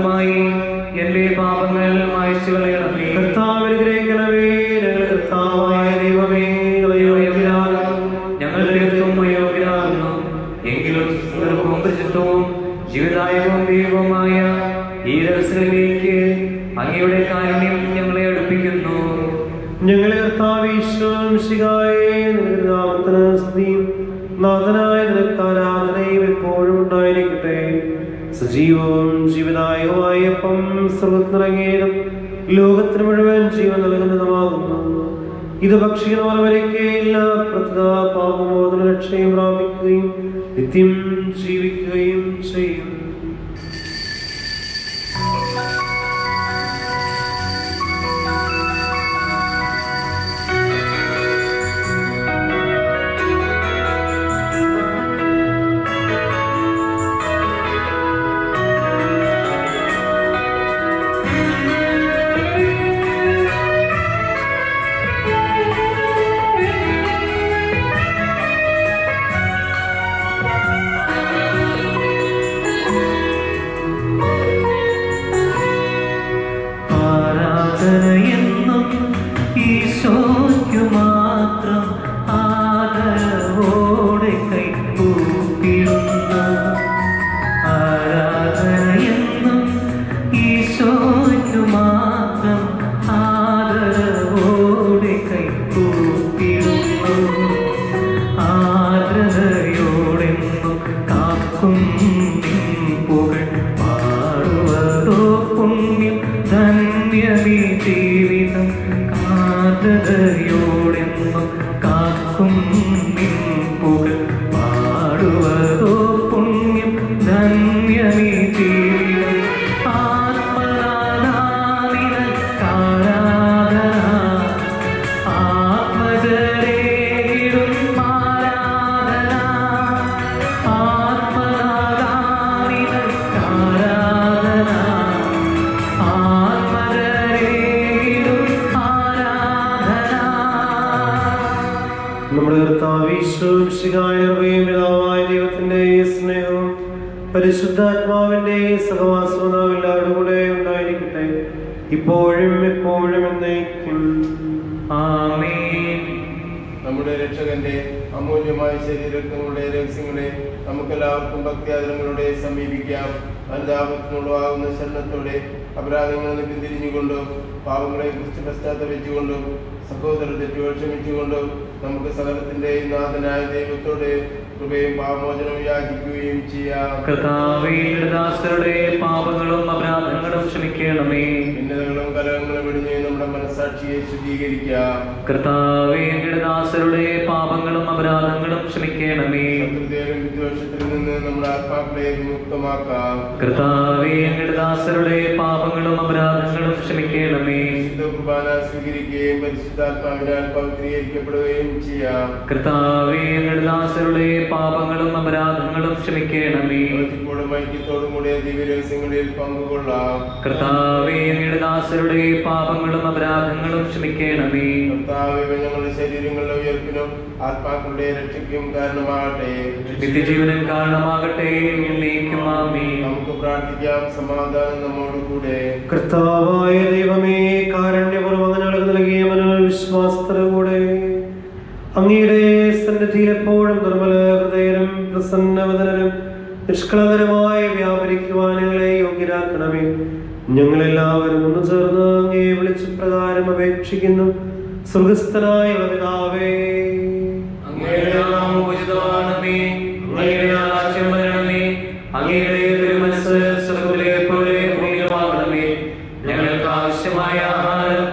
A: മായി എന്റെ പാപങ്ങൾ മായ്ച്ചു കളയണമേ.
B: കർത്താവ് അനുഗ്രഹിക്കണമേ. ഞങ്ങൾ കർത്താവായ ദൈവമേ,
A: ഞങ്ങൾ തീർത്തും അയോഗ്യരാകുന്നു. എങ്കിലും സുഹൃത്തും പരിശുദ്ധവും ജീവദായകവും ദൈവവുമായ ഈ രഹസ്യങ്ങളിലേക്ക് അങ്ങയുടെ കാരുണ്യം ഞങ്ങളെ അടുപ്പിക്കുന്നു.
B: ഞങ്ങളെ കർത്താവ് ഈശോമിശിഹായേ, നിന്റെ നാമത്തിന് സ്തുതിയും നാഥനായ നിനക്ക് ആരാധനയും എപ്പോഴും ഉണ്ടായിരിക്കട്ടെ. സജീവവും ജീവദായകവുമായ അപ്പം സ്വർഗ്ഗത്തിനിറങ്ങിയതും ലോകത്തിന് മുഴുവൻ ജീവൻ നൽകുന്നതുമാകുന്നു. ഇത് ഭക്ഷിക്കുന്നവരവരൊക്കെ എല്ലാ പാപമോചന രക്ഷയും പ്രാപിക്കുകയും നിത്യം ജീവിക്കുകയും ചെയ്യും.
A: ആരാധനയെന്നും ഈശോയ്ക്കു മാത്രം ആദരവോടെ കൈകൂപ്പിടുന്നു. ആരാധനയെന്നും ഈശോയ്ക്കു മാത്രം ആദരവോടെ കൈകൂപ്പിടുന്നു. ആദരയോടെന്നും കാക്കും പുകഴ് പാടുവതോ പുണ്യം ധന്യമീ ജീവിതം. ആദരയോടെന്നും കാക്കും പുകഴ് പാടുവതോ പുണ്യം ധന്യമീ ജീവിതം. ആത്മനാഥാനിനക്കാരാധന ആത്മജരേകിടും ആരാധന. ആത്മനാഥാനിനക്കാരാധന ആത്മജരേകിടും ആരാധന.
B: നമ്മുടെ കർത്താവ് ഈശോമിശിഹായുടെ പിതാവായ ദൈവത്തിന്റെ സ്നേഹവും പരിശുദ്ധാത്മാവിന്റെ സഹവാസവും നാം എല്ലാവരുടെ കൂടെ ഉണ്ടായിരിക്കട്ടെ, ഇപ്പോഴും എപ്പോഴും എന്നേക്കും.
A: ആമേൻ.
C: നമ്മുടെ രക്ഷകന്റെ അമൂല്യമായ ശരീരങ്ങളുടെ രഹസ്യങ്ങളെ നമുക്കെല്ലാവർക്കും ഭക്തിയാദരങ്ങളോടെ സമീപിക്കാം. അനുതാപത്തിനുള്ളതാകുന്ന ശരണത്തോടെ അപരാധങ്ങളിൽ നിന്ന് പിന്തിരിഞ്ഞുകൊണ്ടും പാവങ്ങളെ കുറിച്ച് പശ്ചാത്തപിച്ചുകൊണ്ടും സഹോദര തെറ്റുകൾ ക്ഷമിച്ചുകൊണ്ടും നമുക്ക് സകലത്തിന്റെ നാഥനായ ദൈവത്തോടെ കൃപയും പാപമോചനവും യാചിക്കുകയും ചെയ്യാം.
A: കർത്താവേ, ദാസരുടെ പാപങ്ങളും അപരാധങ്ങളും ക്ഷമിക്കണമേ.
C: ഭിന്നതകളും കലഹങ്ങളും വെടിഞ്ഞ് നമ്മുടെ മനസ്സാക്ഷിയെ ശുദ്ധീകരിക്കാം.
A: കർത്താവേ, ദാസരുടെ പാപങ്ങളും അപരാധങ്ങളും ക്ഷമിക്കണമേ.
C: ശത്രുതയിലും വിദ്വേഷത്തിൽ നിന്ന് നമ്മുടെ ആത്മാക്കളെ വിമുക്തമാക്കാം.
A: കർത്താവേ, ദാസരുടെ പാപങ്ങളും അപരാധങ്ങളും ക്ഷമിക്കണമേ.
C: വിശുദ്ധ കുർബാന സ്വീകരിക്കുകയും പരിശുദ്ധാത്മാവിനാൽ പവിത്രീകരിക്കപ്പെടുകയും ചെയ്യാം.
A: കർത്താവേ, ദാസരുടെ പാപങ്ങളും അപരാധങ്ങളും ക്ഷമിക്കണമേ.
C: ഇപ്പോഴും ഐക്യത്തോടും കൂടെ ദിവ്യരഹസ്യങ്ങളിൽ പങ്കുകൊള്ളാം.
A: കർത്താവേ, ദാസരുടെ പാപങ്ങളും അപരാധങ്ങളും ക്ഷമിക്കണമേ.
C: കർത്താവേ, ഞങ്ങളുടെ ശരീരങ്ങളുടെ ഉയർപ്പിനും ആത്മാക്കളുടെ രക്ഷയ്ക്കും കാരണമാകട്ടെ.
A: നിത്യജീവനും കാരണമാകട്ടെ. എന്നേക്കും ആമേൻ.
C: നമുക്ക് പ്രാർത്ഥിക്കാം. സമാധാനം നമ്മോട് കൂടെ.
B: കർത്താവായ ദൈവമേ, കാരുണ്യപൂർവ്വം ഞങ്ങൾക്ക് നൽകിയ മനോവിശ്വാസത്തോടുകൂടെ അങ്ങയുടെ സന്നിധിയിൽ എപ്പോഴും നിർമ്മല ഹൃദയരും പ്രസന്നവദനരും നിഷ്കളങ്കരമായി വ്യാപരിക്കുവാൻ ഞങ്ങളെ യോഗ്യരാക്കണമേ. ഞങ്ങളെല്ലാവരും ഒന്ന് ചേർന്ന് അങ്ങയെ വിളിച്ചു പ്രകാരം അപേക്ഷിക്കുന്നു. സ്വർഗസ്ഥനായ പിതാവേ,
A: അങ്ങയുടെ നാമം പൂജിതമാകണമേ. അങ്ങയുടെ രാജ്യം വരണമേ. അങ്ങയുടെ തിരുമനസ്സ് സ്വർഗ്ഗത്തിലെ പോലെ ഭൂമിയിലുമാകണമേ. ഞങ്ങൾക്ക് ആവശ്യമായ ആഹാരം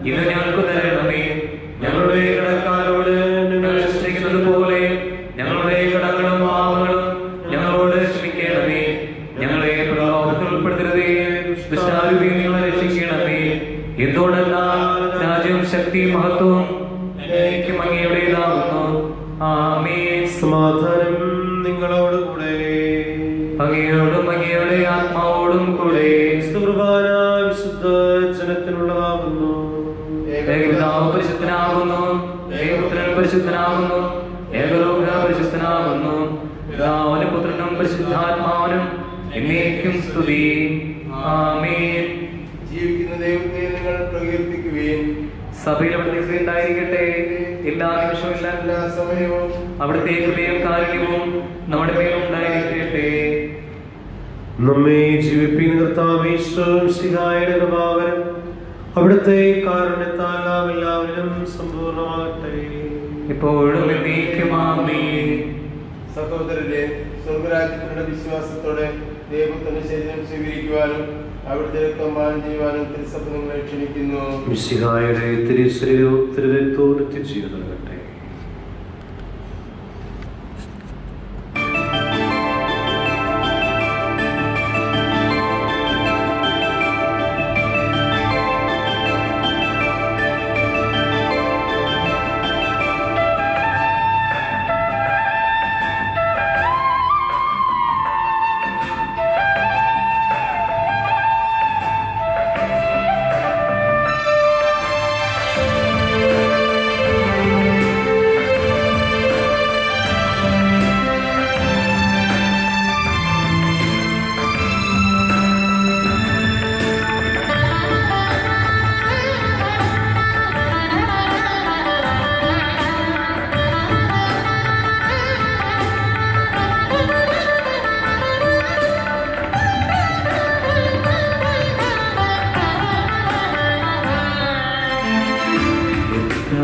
A: ഇന്ന് ഞങ്ങൾക്ക് തരണമേ. ഞങ്ങളുടെ കടക്കാരോട് ഞങ്ങൾ ക്ഷമിക്കുന്നത് പോലെ ഞങ്ങളുടെ കടങ്ങളും പാപങ്ങളും ഞങ്ങളോട് ക്ഷമിക്കണമേ. ഞങ്ങളെ പ്രലോഭനത്തിൽ ഉൾപ്പെടുത്തരുതേ. ദുഷ്ടാരൂപിയിൽ ഞങ്ങളെ രക്ഷിക്കണമേ. എന്തുകൊണ്ടെന്നാൽ രാജ്യവും ശക്തിയും മഹത്വവും എന്നേക്കും അങ്ങയുടേതാകുന്നു. ആമേൻ.
B: സമാധാനം നിങ്ങളോടുകൂടെ.
A: അങ്ങയോടും അങ്ങയുടെ ആത്മാവോടും കൂടെ.
B: കുർബാന വിശുദ്ധ ജനത്തിനുള്ളതാകുന്നു.
A: ഏകപിതാവ് പരിശുദ്ധനാകുന്നു. ഏകപുത്രൻ പരിശുദ്ധനാകുന്നു. ഏകലോക പരിശുദ്ധനാകുന്നു. പിതാവിനും പുത്രനും പരിശുദ്ധാത്മാവിനും എന്നേക്കും സ്തുതി. ആമേൻ.
C: ജീവിക്കുന്ന ദൈവത്തെ നിങ്ങൾ പ്രകീർത്തിക്കുകയും
A: സഭയിൽ അവിടുത്തെ ഉണ്ടായിരിക്കട്ടെ. എല്ലാ നിമിഷവും
C: എല്ലാ സമയവും
A: അവിടുത്തെ കൃപയും കാരുണ്യവും നമ്മുടെ മേലുണ്ടായിരിക്കട്ടെ.
B: നമ്മെ ജീവിപ്പിക്കുന്ന കർത്താവേ, ഈശോയുടെ കൃപാവരം അവിടുത്തെ കാരുണ്യത്താൽ നാം എല്ലാവരും സമ്പൂർണ്ണമാകട്ടെ.
A: ഇപ്പോഴും എന്നേക്കും ആമേൻ.
C: സഹോദരരെ, സ്വർഗരാജ്യത്തിലുള്ള വിശ്വാസത്തോടെ ദൈവത്തിന്റെ ശരീരം സ്വീകരിക്കുവാനും അവിടുത്തെ രക്തം പാനം ചെയ്യുവാനും തിരുസഭ നിങ്ങളെ ക്ഷണിക്കുന്നു.
B: മിശിഹായുടെ തിരുശരീരവും തിരുരക്തവും നിത്യജീവൻ നൽകട്ടെ.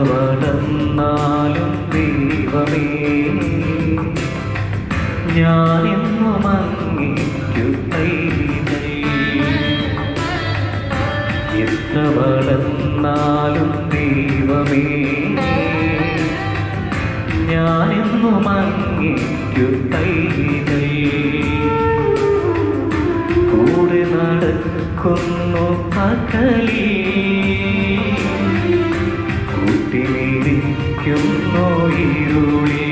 A: വളർന്നാലും ദൈവമേ, ഞാനെന്നും അങ്ങേക്കു കൈകൾ. എത്ര വളർന്നാലും ദൈവമേ, ഞാനെന്നും അങ്ങേക്കു കൈകൾ. കൂടെ നടക്കുന്നു പകലിൽ, കൂട്ടിനിരിക്കുന്നു ഇരുളിൽ.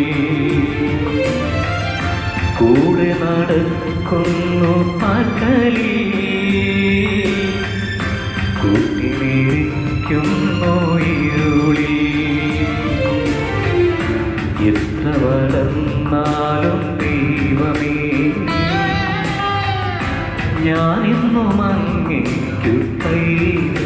A: കൂടെ നടക്കുന്നു പകലിൽ, കൂട്ടിനിരിക്കുന്നു ഇരുളിൽ. എത്ര വളർന്നാലും ദൈവമേ, ഞാനെന്നും അങ്ങേക്കു കൈകൾ.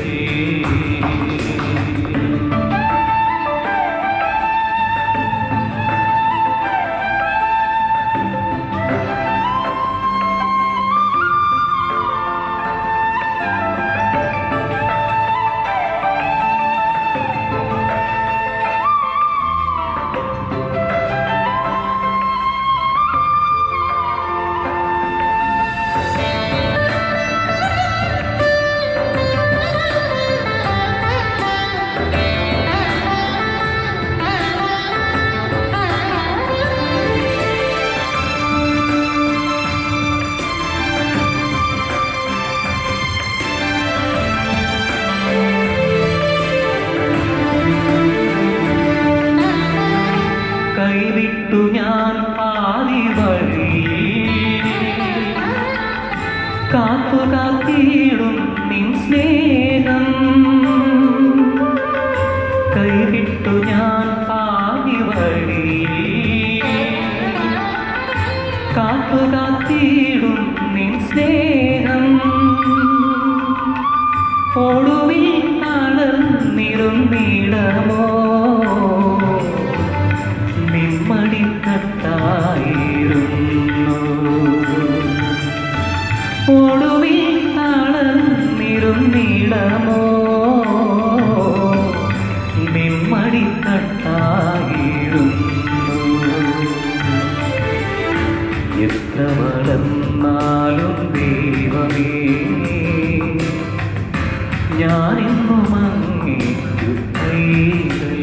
A: നീളമോ നിമ്മടിക്കട്ടായിരുന്നു ഒടുവിൽ നീളമോ നിമ്മടിക്കട്ടായിരുന്നു എത്ര വളർന്നാലും ദൈവമേ ഞാനെന്നും അങ്ങേക്കു കൈകൾ.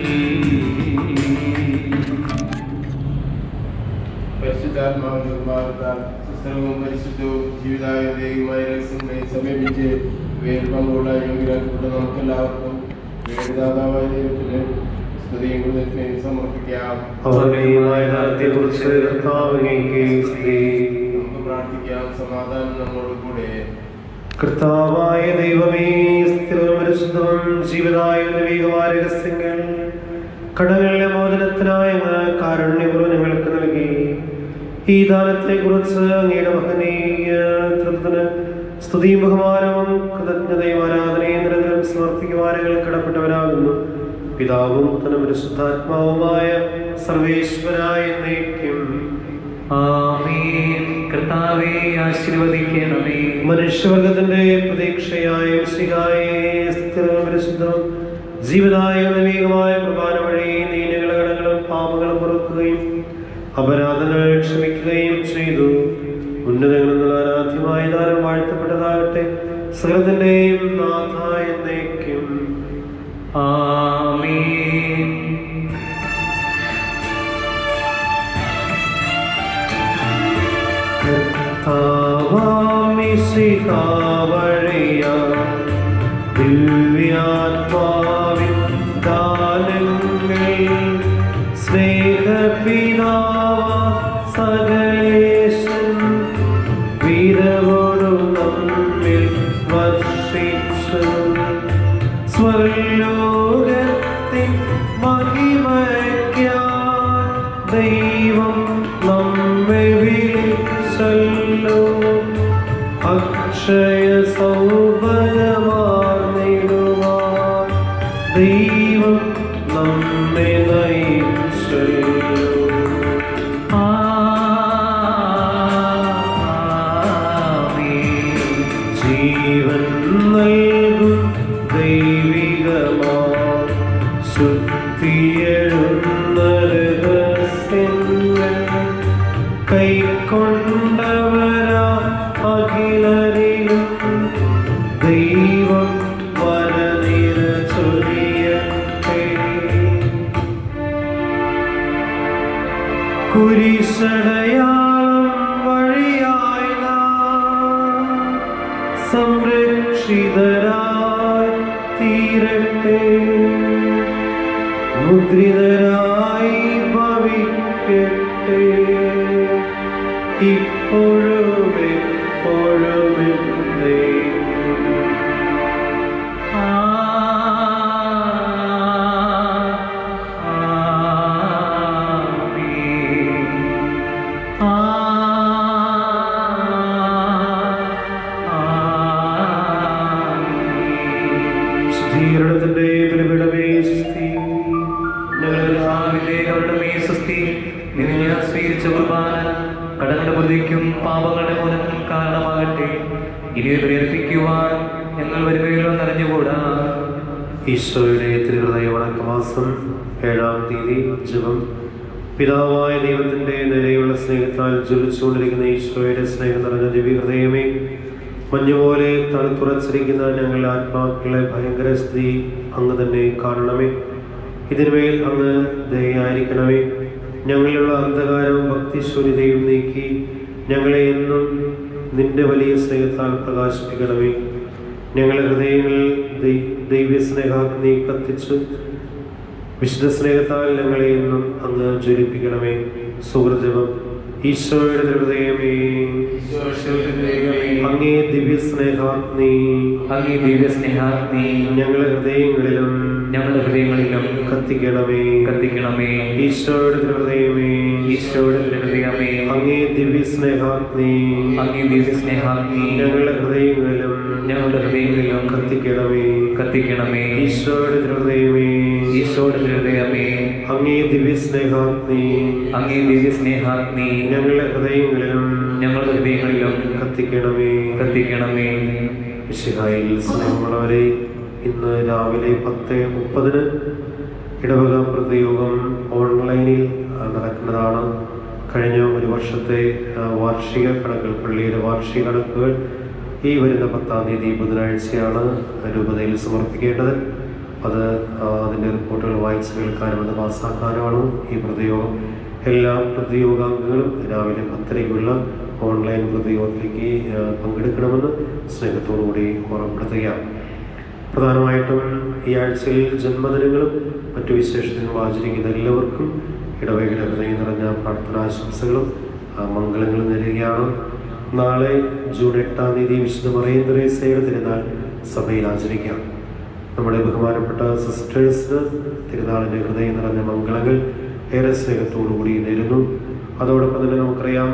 C: പരിശുദ്ധാത്മാവിന്റെ ഭാഗത്താൽ സുസ്ഥിരവും പരിശുദ്ധവും ജീവിതായുമായ രഹസ്യങ്ങളെ സമീപിച്ച് വേർപങ്കുള്ള യോഗ്യരാക്കപ്പെട്ട നമുക്കെല്ലാവർക്കും വേദദാതാവായ ദൈവത്തിന് സ്തുതിയും കൃതജ്ഞതയും സമർപ്പിക്കാം. നമുക്ക് പ്രാർത്ഥിക്കാം. സമാധാനം നമ്മോട് കൂടെ.
B: കർത്താവായ ദൈവമേ, സ്ഥിരവും പരിശുദ്ധവും ജീവിതായ ദൈവികമായ രഹസ്യങ്ങൾ കടങ്ങളുടെ മോചനത്തിനായ കാരുണ്യപൂർവ്വം ഞങ്ങൾക്ക് നൽകി. ഈ ദാനത്തെ കുറിച്ച് അങ്ങയുടെ മഹനീയത്തിന് സ്തുതിയും ബഹുമാനവും കൃതജ്ഞതയും ആരാധനയും നിരന്തരം സമർപ്പിക്കുവാൻ ഞങ്ങൾ കടപ്പെട്ടവരാകുന്നു. പിതാവും പുത്രനും പരിശുദ്ധാത്മാവുമായ സർവേശ്വരായ എന്നേക്കും
A: ആമേൻ. കർത്താവേ ആശീർവദിക്കണമേ.
B: മനുഷ്യവർഗത്തിന്റെ പ്രതീക്ഷയായ സ്ഥിരവും പരിശുദ്ധവും ജീവിതായ നവീകമായ കുർബാന വഴി നീ ഞങ്ങളുടെ കടങ്ങളും പാപങ്ങളും പൊറുക്കുകയും അപരാധങ്ങൾ ക്ഷമിക്കുകയും ചെയ്തു. ഉന്നതങ്ങളിൽ നിന്ന് ആരാധ്യമായ ദാനം വാഴ്ത്തപ്പെട്ടതാകട്ടെ. സകലത്തിന്റെയും നാഥ എന്നേക്കും
A: ആമേൻ.
B: ദിവ്യാത്മാവിൻ ദാനങ്ങൾ സ്നേഹപിതാവ സകലേശൻ വീരവോടു നമ്മിൽ വർഷിച്ചു. സ്വർലോകത്തിൻ മഹിമയ്ക്കായി ദൈവം നമ്മെ വിളിച്ചല്ലോ. അക്ഷയ സൗഭഗമാർന്നിടുവാൻ ദൈവം നമ്മെ നയിച്ചല്ലോ. ജീവൻ നൽകും ദൈവികമാ ശുദ്ധിയെഴുന്ന രഹസ്യങ്ങൾ കൈക്കൊണ്ടവരാ അഖിലരിലും ദൈവം വരനിര ചൊരിയട്ടെ. കുരിശടയാളം വഴിയായി നാം സംരക്ഷിതരായി തീരട്ടെ. മുദ്രിതരായി ഭവിക്കട്ടെ. ഇപ്പോഴും എപ്പോഴും എന്നേക്കും. ശുദ്ധീകരണത്തിന്റെ ബലിപീഠമേ സ്വസ്തി.
A: സ്വീകരിച്ച കുർബാന കടങ്ങളുടെ ബുദ്ധിക്കും പാപങ്ങളുടെ മൂലത്തിനും കാരണമാകട്ടെ. ഇനി പ്രേരിപ്പിക്കുവാൻ ഞങ്ങൾ വരുകയിലോ നിറഞ്ഞുകൂടാ.
B: ഈശോയുടെ തിരുഹൃദയ വണക്കമാസം 7-ാം തീയതി ജപം. പിതാവായ ദൈവത്തിന്റെ നിലയുള്ള സ്നേഹത്താൽ ജ്വലിച്ചുകൊണ്ടിരിക്കുന്ന ഈശോയുടെ സ്നേഹം നിറഞ്ഞ ദിവ്യഹൃദയമേ, മഞ്ഞുപോലെ തണുത്തുറച്ചിരിക്കുന്ന ഞങ്ങളുടെ ആത്മാക്കളെ ഭയങ്കര സ്ഥിതി അങ്ങ് തന്നെ കാണണമേ. ഇതിനുമേൽ അങ്ങ് ദയായിരിക്കണമേ. ഞങ്ങളിലുള്ള അന്ധകാരവും ഭക്തിശൂന്യതയും നീക്കി ഞങ്ങളെ എന്നും നിന്റെ വലിയ സ്നേഹത്താൽ പ്രകാശിപ്പിക്കണമേ. ഞങ്ങളുടെ ഹൃദയങ്ങളിൽ ദൈവസ്നേഹാഗ്നി കത്തിച്ച് വിശുദ്ധ സ്നേഹത്താൽ ഞങ്ങളെ എന്നും അങ്ങ് ജ്വലിപ്പിക്കണമേ. സുഹൃജപം. ഈശോയുടെ ഹൃദയമേ, അങ്ങേ ദിവ്യസ്നേഹാഗ്നി ഞങ്ങളുടെ ഹൃദയങ്ങളിലും കത്തിക്കണമേ. ഈശോയുടെ ഹൃദയമേ, അങ്ങേ ദിവ്യസ്നേഹാഗ്നി ഞങ്ങളുടെ ഹൃദയങ്ങളിലും കത്തിക്കണമേ. ഈശോയുടെ ഹൃദയമേ, അങ്ങേ ദിവ്യസ്നേഹാഗ്നി ഞങ്ങളുടെ ഹൃദയങ്ങളിലും കത്തിക്കണമേ. മിശിഹായിൽ സ്നേഹമുള്ളവരെ, ഇന്ന് രാവിലെ 10:30 ഇടവക പ്രതിയോഗം ഓൺലൈനിൽ നടക്കുന്നതാണ്. കഴിഞ്ഞ ഒരു വർഷത്തെ വാർഷിക കണക്കുകൾ, പള്ളിയുടെ വാർഷിക കണക്കുകൾ ഈ വരുന്ന 10-ാം തീയതി ബുധനാഴ്ചയാണ് രൂപതയിൽ സമർപ്പിക്കേണ്ടത്. അതിൻ്റെ റിപ്പോർട്ടുകൾ വായിച്ച് കേൾക്കാനും അത് പാസ്സാക്കാനുമാണ് ഈ പ്രതിയോഗം. എല്ലാ പ്രതിയോഗാംഗങ്ങളും രാവിലെ 10:30 ഓൺലൈൻ പ്രതിയോഗത്തിലേക്ക് പങ്കെടുക്കണമെന്ന് സ്നേഹത്തോടുകൂടി ഓർമ്മപ്പെടുത്തുകയാണ്. പ്രധാനമായിട്ടും ഈ ആഴ്ചയിൽ ജന്മദിനങ്ങളും മറ്റു വിശേഷങ്ങളും ആചരിക്കുന്ന എല്ലാവർക്കും ഇടവകയുടെ ഹൃദയം നിറഞ്ഞ പ്രാർത്ഥനാശംസകളും മംഗളങ്ങളും നേരുകയാണ്. നാളെ ജൂൺ 8-ാം തീയതി വിശുദ്ധ മറിയം ത്രേസ്യയുടെ തിരുനാൾ സഭയിൽ ആചരിക്കാം. നമ്മുടെ ബഹുമാനപ്പെട്ട സിസ്റ്റേഴ്സിന് തിരുനാളിൻ്റെ ഹൃദയം നിറഞ്ഞ മംഗളങ്ങൾ ഏറെ സ്നേഹത്തോടുകൂടി നേരുന്നു. അതോടൊപ്പം തന്നെ നമുക്കറിയാം,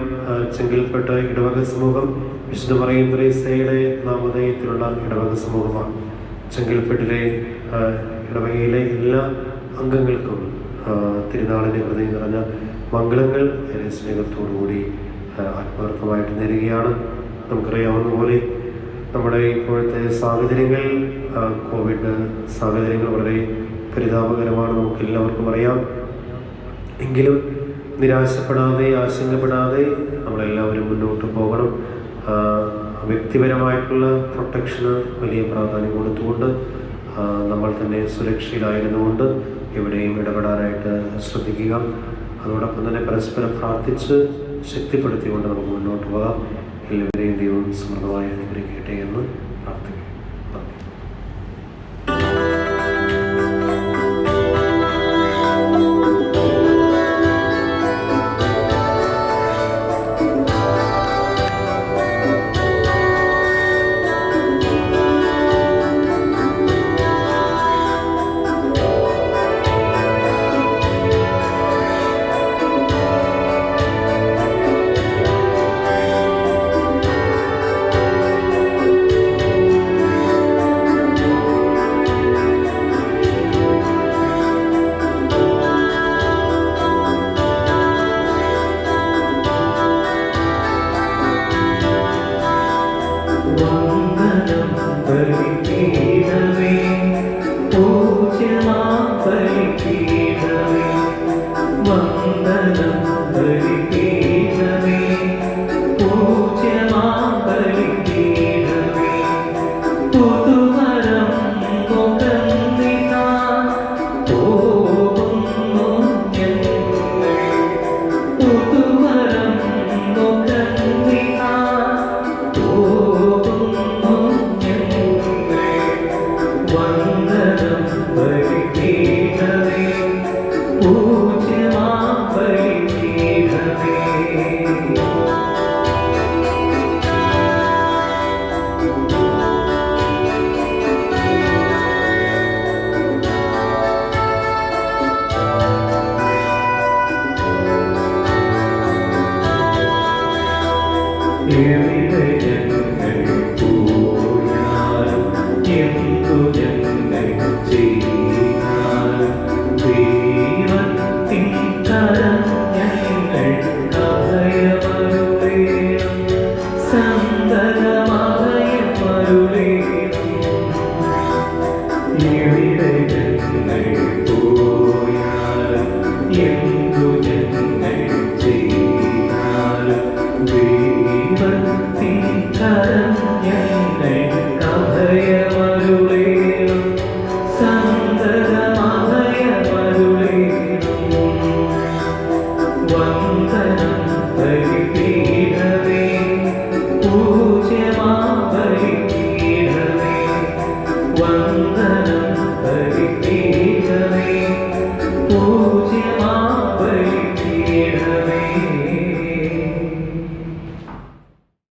B: ചെങ്കൽപ്പെട്ട ഇടവക സമൂഹം വിശുദ്ധ മറിയം ത്രേസ്യയുടെ നാമധേയത്തിലുള്ള ഇടവക സമൂഹമാണ്. ചെങ്കൽപ്പെട്ടിലെ ഇടവകയിലെ എല്ലാ അംഗങ്ങൾക്കും തിരുനാളിൻ്റെ ഹൃദയം നിറഞ്ഞ മംഗളങ്ങൾ ഏറെ സ്നേഹത്തോടുകൂടി ആത്മാർത്ഥമായിട്ട് നേരുകയാണ്. നമുക്കറിയാവുന്ന പോലെ നമ്മുടെ ഇപ്പോഴത്തെ സാഹചര്യങ്ങൾ, കോവിഡ് സാഹചര്യങ്ങൾ വളരെ പരിതാപകരമാണ്, നമുക്കെല്ലാവർക്കും അറിയാം. എങ്കിലും നിരാശപ്പെടാതെ, ആശങ്കപ്പെടാതെ നമ്മളെല്ലാവരും മുന്നോട്ട് പോകണം. വ്യക്തിപരമായിട്ടുള്ള പ്രൊട്ടക്ഷന് വലിയ പ്രാധാന്യം കൊടുത്തുകൊണ്ട് നമ്മൾ തന്നെ സുരക്ഷയിലായിരുന്നുകൊണ്ട് എവിടെയും ഇടപെടാനായിട്ട് ശ്രദ്ധിക്കുക. അതോടൊപ്പം തന്നെ പരസ്പരം പ്രാർത്ഥിച്ച് ശക്തിപ്പെടുത്തിക്കൊണ്ട് നമുക്ക് മുന്നോട്ട് പോകാം. എല്ലാവരെയും ദൈവം സമൃദ്ധമായി അനുഗ്രഹിക്കട്ടെ എന്ന് പ്രാർത്ഥിക്കും.
D: വന്ദനം